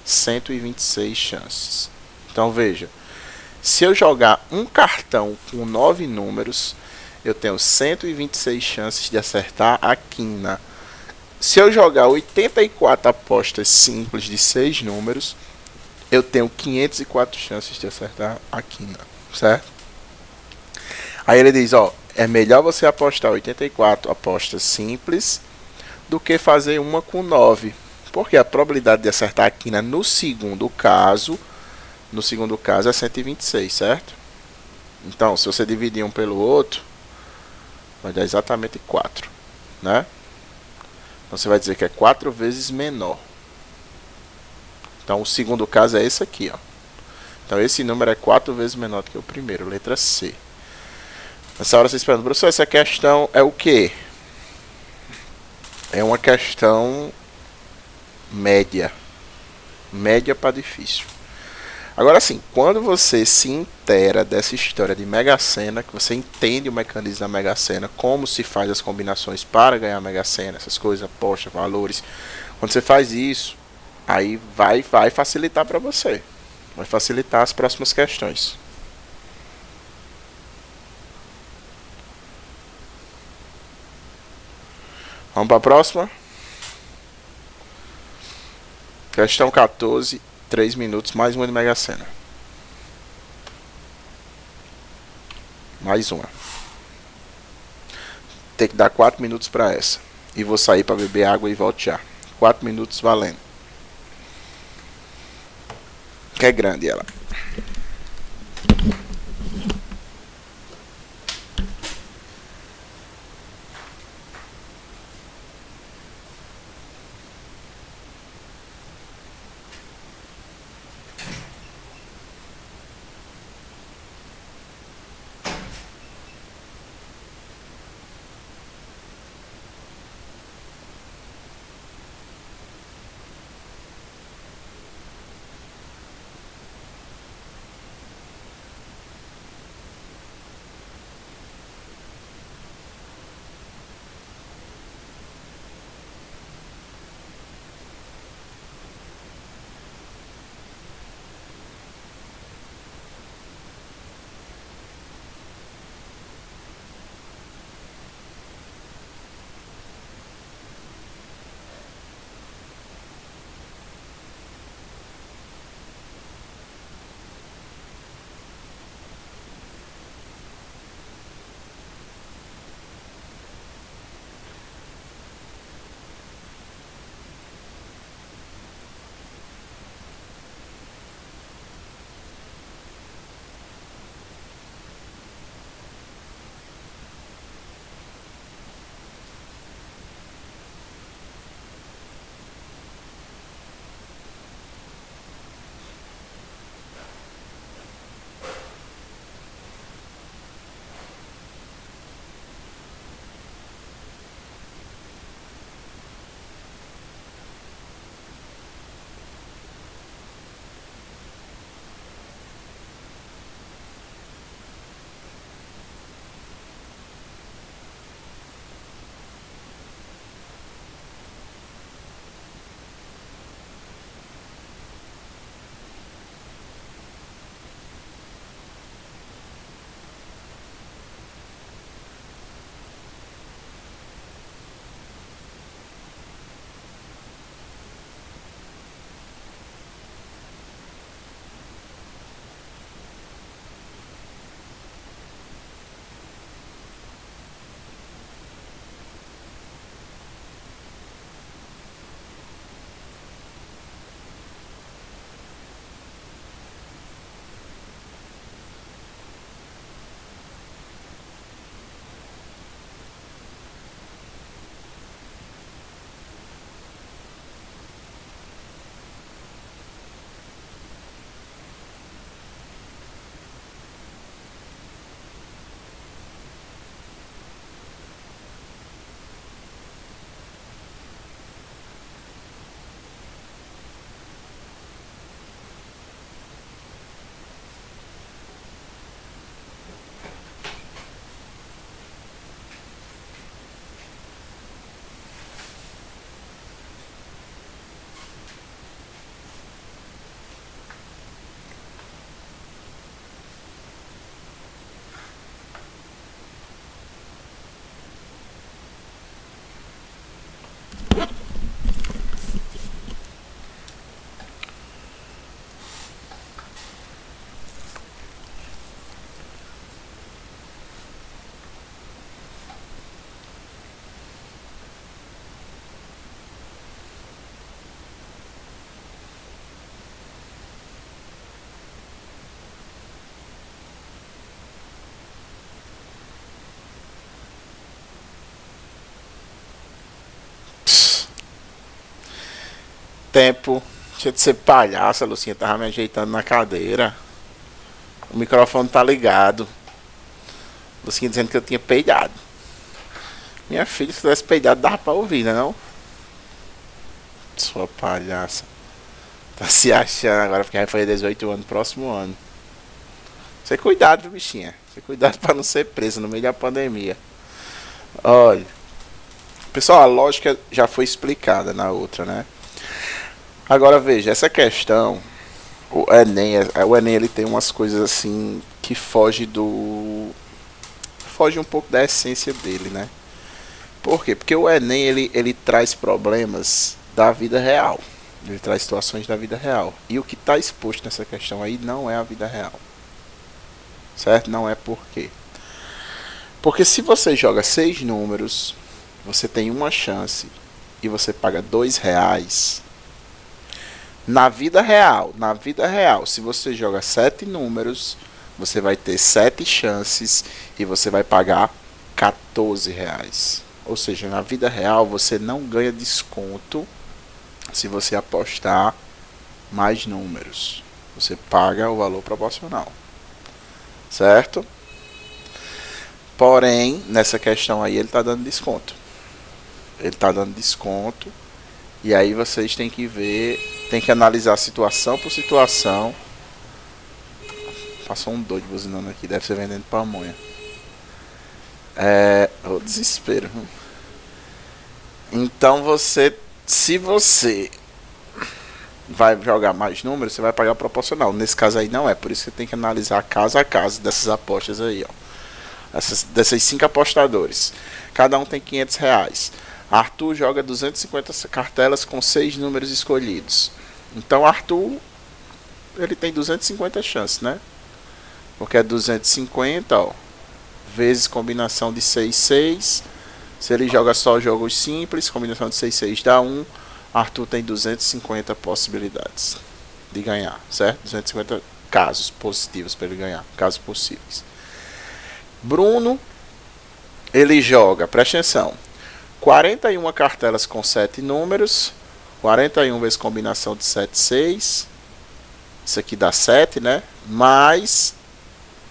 126 chances. Então veja, se eu jogar um cartão com 9 números, eu tenho 126 chances de acertar a quina. Se eu jogar 84 apostas simples de 6 números, eu tenho 504 chances de acertar a quina, certo? Aí ele diz, ó, é melhor você apostar 84 apostas simples do que fazer uma com 9. Porque a probabilidade de acertar a quina no segundo caso é 126, certo? Então, se você dividir um pelo outro, vai dar exatamente 4, né? Então você vai dizer que é 4 vezes menor. Então o segundo caso é esse aqui, ó. Então esse número é 4 vezes menor do que o primeiro, letra C. Nessa hora vocês perguntam, professor, essa questão é o quê? É uma questão média. Média para difícil. Agora sim, quando você se inteira dessa história de Mega Sena, que você entende o mecanismo da Mega Sena, como se faz as combinações para ganhar a Mega Sena, essas coisas, aposta, valores. Quando você faz isso, aí vai facilitar para você. Vai facilitar as próximas questões. Vamos para a próxima? Questão 14, 3 minutos, mais uma de Mega Sena. Mais uma. Tem que dar 4 minutos para essa. E vou sair para beber água e volto já. 4 minutos valendo. Que é grande ela. tempo. Deixa de ser palhaça, a Lucinha tava me ajeitando na cadeira. O microfone tá ligado. Lucinha dizendo que eu tinha peidado. Minha filha, se tivesse peidado, dava pra ouvir, né não? Sua palhaça. Tá se achando agora porque vai fazer 18 anos no próximo ano. Você cuidado, viu, bichinha? Você cuidado pra não ser presa no meio da pandemia. Olha. Pessoal, a lógica já foi explicada na outra, né? Agora veja, essa questão, o Enem ele tem umas coisas assim que foge um pouco da essência dele, né? Por quê? Porque o Enem ele traz problemas da vida real. Ele traz situações da vida real. E o que está exposto nessa questão aí não é a vida real. Certo? Não é por quê? Porque se você joga 6 números, você tem uma chance e você paga R$2. Na vida real, se você joga 7 números, você vai ter 7 chances e você vai pagar R$14. Ou seja, na vida real você não ganha desconto se você apostar mais números. Você paga o valor proporcional. Certo? Porém, nessa questão aí ele está dando desconto. Ele está dando desconto. E aí vocês têm que ver, tem que analisar situação por situação. Passou um doido buzinando aqui, deve ser vendendo pamonha. O desespero. Então se você vai jogar mais números, você vai pagar proporcional. Nesse caso aí não é, por isso que você tem que analisar caso a caso dessas apostas aí, ó. Desses 5 apostadores. Cada um tem R$500. Arthur joga 250 cartelas com 6 números escolhidos. Então Arthur, ele tem 250 chances, né? Porque é 250, ó, vezes combinação de 6, 6. Se ele joga só jogos simples, combinação de 6, 6 dá 1. Arthur tem 250 possibilidades de ganhar, certo? 250 casos positivos para ele ganhar, casos possíveis. Bruno, ele joga, presta atenção, 41 cartelas com 7 números, 41 vezes combinação de 7, 6, isso aqui dá 7, né? Mais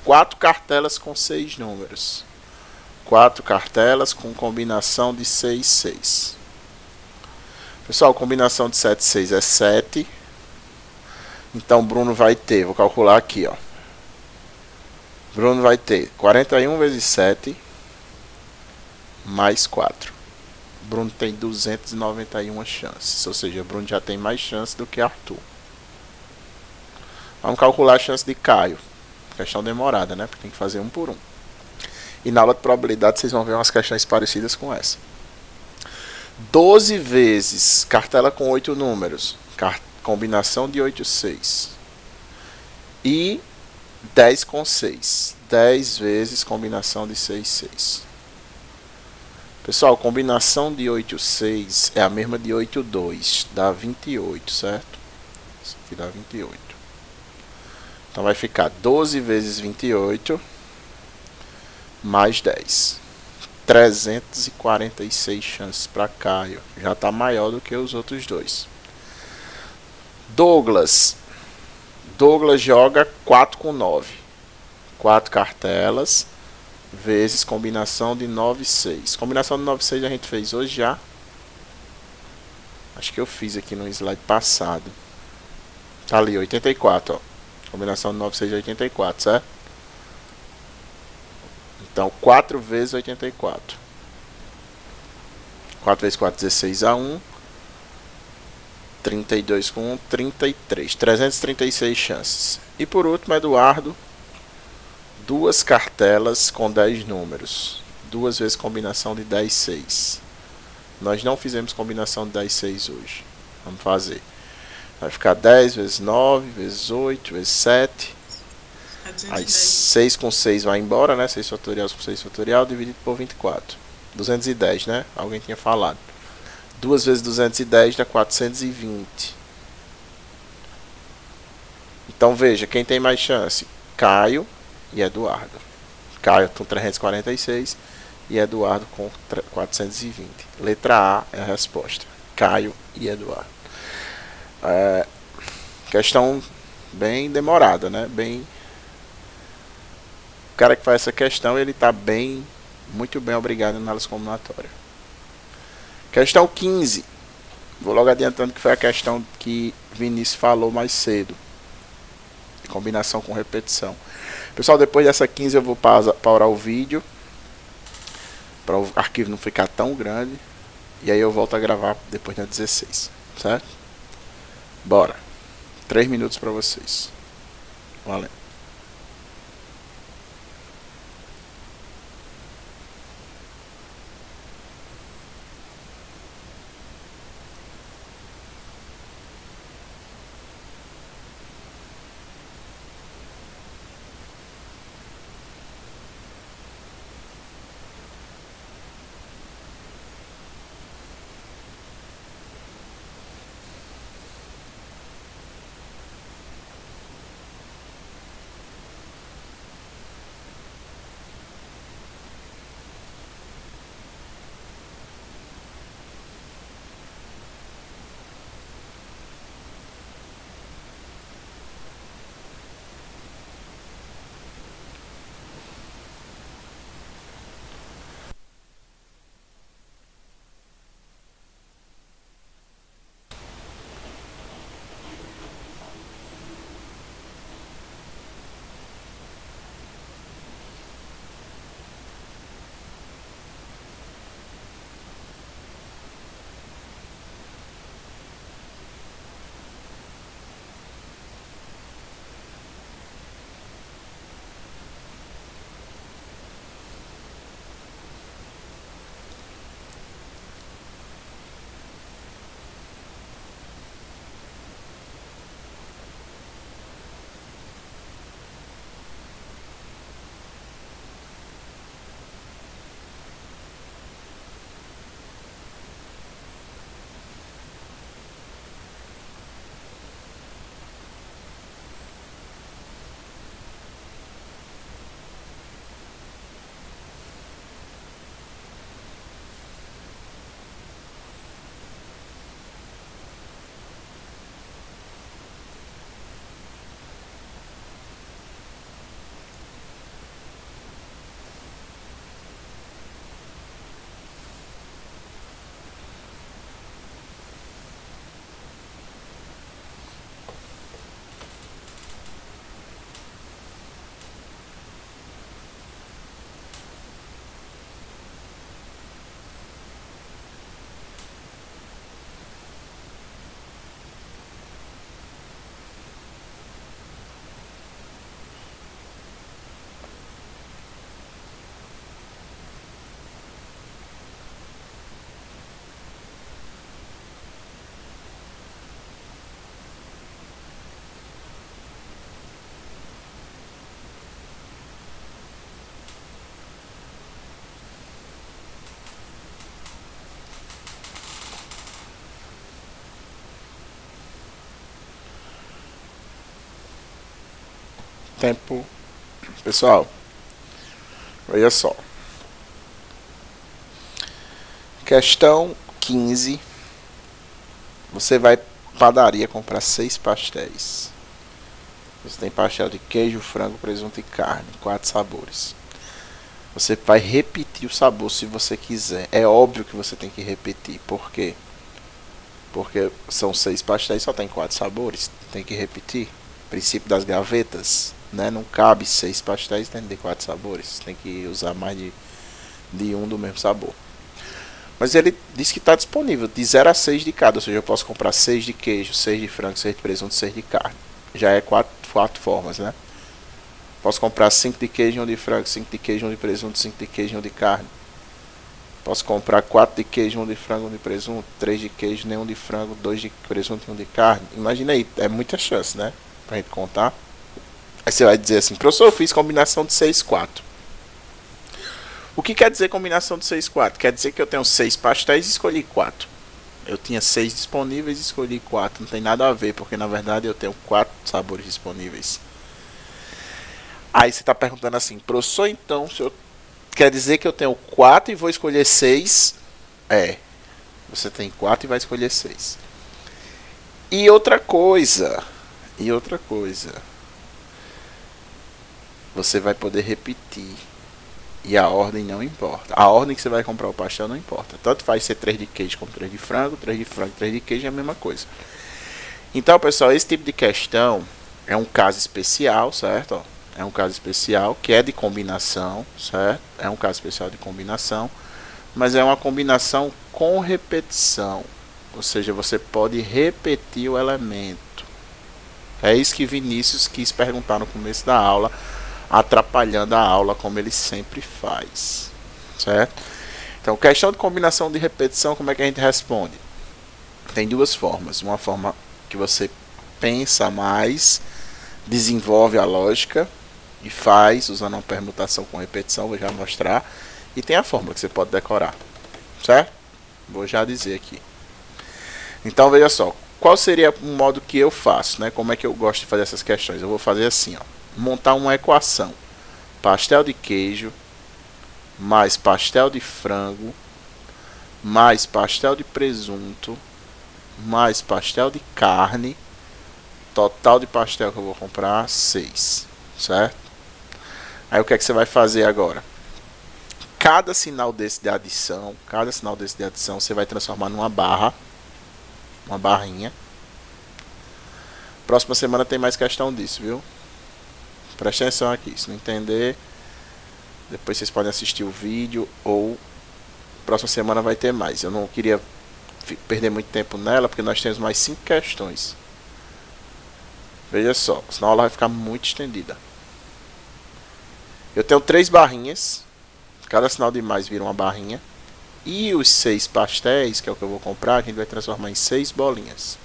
4 cartelas com 6 números, 4 cartelas com combinação de 6, 6. Pessoal, combinação de 7, 6 é 7. Então Bruno vai ter, vou calcular aqui, ó. Bruno vai ter 41 vezes 7 mais 4. Bruno tem 291 chances, ou seja, Bruno já tem mais chances do que Arthur. Vamos calcular a chance de Caio. Questão demorada, né? Porque tem que fazer um por um. E na aula de probabilidade vocês vão ver umas questões parecidas com essa. 12 vezes cartela com 8 números, combinação de 8, 6. E 10 com 6. 10 vezes combinação de 6, 6. Pessoal, combinação de 8, 6 é a mesma de 8, 2. Dá 28, certo? Isso aqui dá 28. Então vai ficar 12 vezes 28 mais 10. 346 chances para Caio. Já está maior do que os outros dois. Douglas joga 4 com 9. 4 cartelas vezes combinação de 9, 6. Combinação de 9, 6 a gente fez hoje já. Acho que eu fiz aqui no slide passado. Tá ali, 84, ó. Combinação de 9, 6 é 84, certo? Então, 4 vezes 84. 4 vezes 4, 16 a 1. 32 com 1, 33. 336 chances. E por último, Eduardo. 2 cartelas com 10 números. 2 vezes combinação de 10, 6. Nós não fizemos combinação de 10, 6 hoje. Vamos fazer. Vai ficar 10 vezes 9, vezes 8, vezes 7. Aí 6 com 6 vai embora, né? 6 fatorial com 6 fatorial, dividido por 24. 210, né? Alguém tinha falado. 2 vezes 210 dá 420. Então veja, quem tem mais chance? Caio e Eduardo. Caio com 346 e Eduardo com 420. Letra A é a resposta. Caio e Eduardo. Questão bem demorada, né? Bem, o cara que faz essa questão, ele tá bem, muito bem, obrigado, em análise combinatória. Questão 15. Vou logo adiantando que foi a questão que Vinícius falou mais cedo. Combinação com repetição. Pessoal, depois dessa 15 eu vou parar o vídeo, para o arquivo não ficar tão grande. E aí eu volto a gravar depois da 16, certo? Bora. 3 minutos para vocês. Valeu. Tempo. Pessoal, olha só. Questão 15. Você vai padaria comprar 6 pastéis. Você tem pastel de queijo, frango, presunto e carne, 4 sabores. Você vai repetir o sabor se você quiser. É óbvio que você tem que repetir. Por quê? Porque são 6 pastéis, só tem 4 sabores. Tem que repetir. Princípio das gavetas, né? Não cabe 6 pastéis dentro de 4 sabores. Tem que usar mais de um do mesmo sabor. Mas ele diz que está disponível de 0 a 6 de cada. Ou seja, eu posso comprar 6 de queijo, 6 de frango, 6 de presunto, 6 de carne. Já é 4 formas, né? Posso comprar 5 de queijo, 1 de frango, 5 de queijo, 1 de presunto, 5 de queijo, 1 de carne. Posso comprar 4 de queijo, 1 de frango, 1 de presunto, 3 de queijo, nenhum de frango, 2 de presunto e 1 de carne. Imagina aí, é muita chance, né? Pra gente contar. Aí você vai dizer assim, professor, eu fiz combinação de 6, 4. O que quer dizer combinação de 6, 4? Quer dizer que eu tenho 6 pastéis e escolhi 4. Eu tinha 6 disponíveis e escolhi 4. Não tem nada a ver, porque na verdade eu tenho 4 sabores disponíveis. Aí você está perguntando assim, professor, então, se eu quer dizer que eu tenho 4 e vou escolher 6? É. Você tem 4 e vai escolher 6. E outra coisa, você vai poder repetir. E a ordem não importa. A ordem que você vai comprar o pastel não importa. Tanto faz ser 3 de queijo como 3 de frango, 3 de frango, 3 de queijo é a mesma coisa. Então, pessoal, esse tipo de questão é um caso especial, certo? É um caso especial que é de combinação, certo? É um caso especial de combinação, mas é uma combinação com repetição. Ou seja, você pode repetir o elemento. É isso que Vinícius quis perguntar no começo da aula, atrapalhando a aula como ele sempre faz, certo? Então, questão de combinação de repetição, como é que a gente responde? Tem duas formas. Uma forma que você pensa mais, desenvolve a lógica e faz usando uma permutação com repetição, vou já mostrar. E tem a fórmula que você pode decorar, certo? Vou já dizer aqui. Então, veja só, qual seria o modo que eu faço, né? Como é que eu gosto de fazer essas questões? Eu vou fazer assim, ó. Montar uma equação: pastel de queijo mais pastel de frango mais pastel de presunto mais pastel de carne, total de pastel que eu vou comprar 6, certo? Aí o que é que você vai fazer agora? Cada sinal desse de adição, você vai transformar numa barra, uma barrinha. Próxima semana tem mais questão disso, viu? Presta atenção aqui, se não entender, depois vocês podem assistir o vídeo ou próxima semana vai ter mais. Eu não queria perder muito tempo nela, porque nós temos mais 5 questões. Veja só, senão a aula vai ficar muito estendida. Eu tenho 3 barrinhas, cada sinal de mais vira uma barrinha, e os 6 pastéis, que é o que eu vou comprar, a gente vai transformar em 6 bolinhas.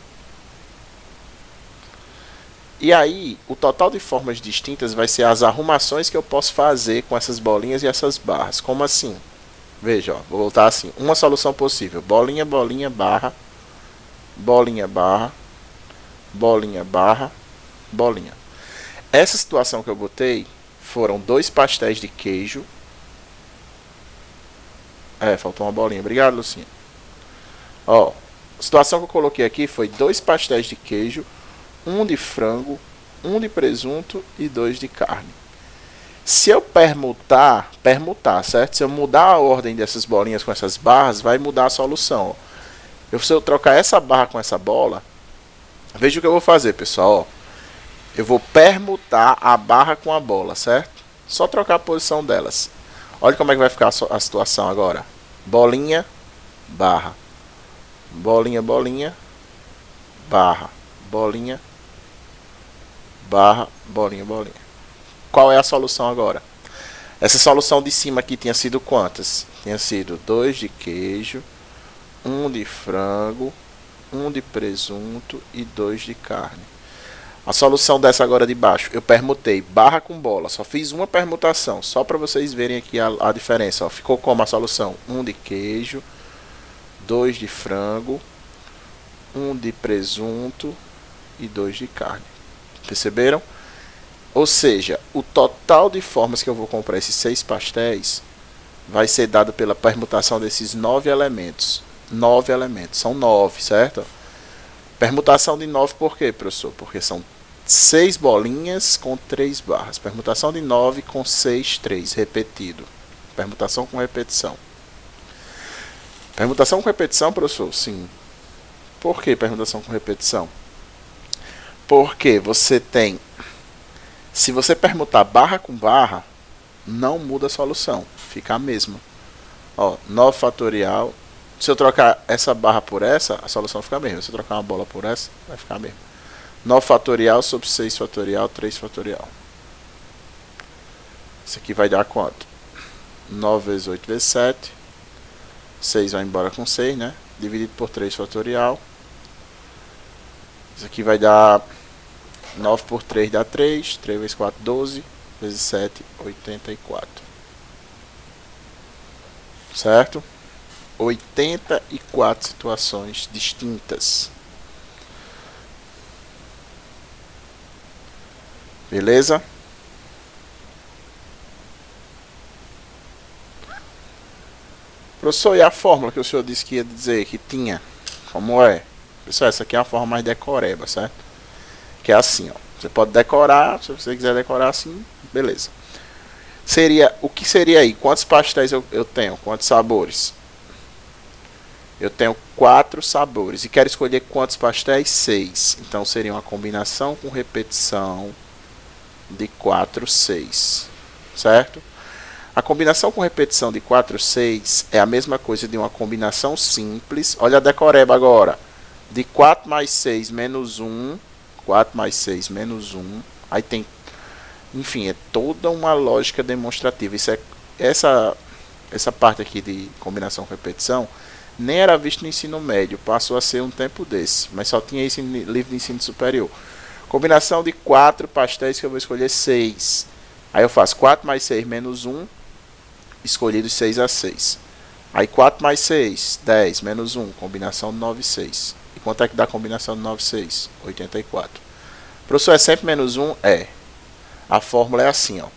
E aí, o total de formas distintas vai ser as arrumações que eu posso fazer com essas bolinhas e essas barras. Como assim? Veja, ó, vou voltar assim. Uma solução possível: bolinha, bolinha, barra, bolinha, barra, bolinha, barra, bolinha. Essa situação que eu botei foram 2 pastéis de queijo. Faltou uma bolinha. Obrigado, Lucinha. Ó, a situação que eu coloquei aqui foi 2 pastéis de queijo, 1 de frango, 1 de presunto e 2 de carne. Se eu permutar, certo? Se eu mudar a ordem dessas bolinhas com essas barras, vai mudar a solução. Se eu trocar essa barra com essa bola, veja o que eu vou fazer, pessoal. Ó. Eu vou permutar a barra com a bola, certo? Só trocar a posição delas. Olha como é que vai ficar a situação agora. Bolinha, barra. Bolinha, bolinha, barra. Bolinha, barra, bolinha, bolinha. Qual é a solução agora? Essa solução de cima aqui tinha sido quantas? Tinha sido 2 de queijo, 1 de frango, 1 de presunto e 2 de carne. A solução dessa agora de baixo, eu permutei barra com bola, só fiz uma permutação, só para vocês verem aqui a diferença. Ó. Ficou como a solução? 1 de queijo, 2 de frango, 1 de presunto e 2 de carne. Perceberam? Ou seja, o total de formas que eu vou comprar esses 6 pastéis vai ser dado pela permutação desses 9 elementos. 9 elementos, são 9, certo? Permutação de 9 por quê, professor? Porque são 6 bolinhas com 3 barras. Permutação de 9 com 6, 3, repetido. Permutação com repetição. Permutação com repetição, professor? Sim. Por que permutação com repetição? Porque você tem... Se você permutar barra com barra, não muda a solução, fica a mesma. Ó, 9 fatorial. Se eu trocar essa barra por essa, a solução fica a mesma. Se eu trocar uma bola por essa, vai ficar a mesma. 9 fatorial sobre 6 fatorial, 3 fatorial. Isso aqui vai dar quanto? 9 vezes 8 vezes 7. 6 vai embora com 6, né? Dividido por 3 fatorial. Isso aqui vai dar... 9 por 3 dá 3, 3 vezes 4, 12, vezes 7, 84. Certo? 84 situações distintas. Beleza? Professor, e a fórmula que o senhor disse que ia dizer que tinha? Como é? Pessoal, essa aqui é uma forma mais decoreba, certo? Que é assim, ó. Você pode decorar, se você quiser decorar assim, beleza. O que seria aí? Quantos pastéis eu tenho? Quantos sabores? Eu tenho 4 sabores. E quero escolher quantos pastéis? 6. Então seria uma combinação com repetição de 4, 6. Certo? A combinação com repetição de 4, 6 é a mesma coisa de uma combinação simples. Olha a decoreba agora. De 4 mais 6 menos 1. 4 mais 6 menos 1. Aí tem... Enfim, é toda uma lógica demonstrativa. Essa parte aqui de combinação com repetição nem era visto no ensino médio. Passou a ser um tempo desse. Mas só tinha isso em livro de ensino superior. Combinação de 4 pastéis que eu vou escolher 6. Aí eu faço 4 mais 6 menos 1. Escolhi dos 6 a 6. Aí 4 mais 6, 10, menos 1, combinação de 9 e 6. E quanto é que dá a combinação de 9 e 6? 84. Professor, é sempre menos 1? É. A fórmula é assim, ó.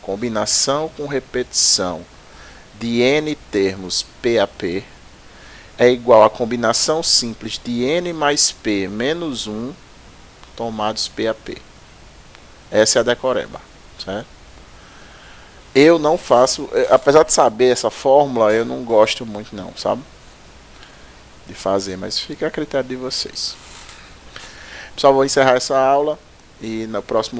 Combinação com repetição de n termos P a P é igual a combinação simples de n mais P menos 1 tomados P a P. Essa é a decoreba, certo? Eu não faço, apesar de saber essa fórmula, eu não gosto muito não, sabe? De fazer, mas fica a critério de vocês. Pessoal, vou encerrar essa aula e no próximo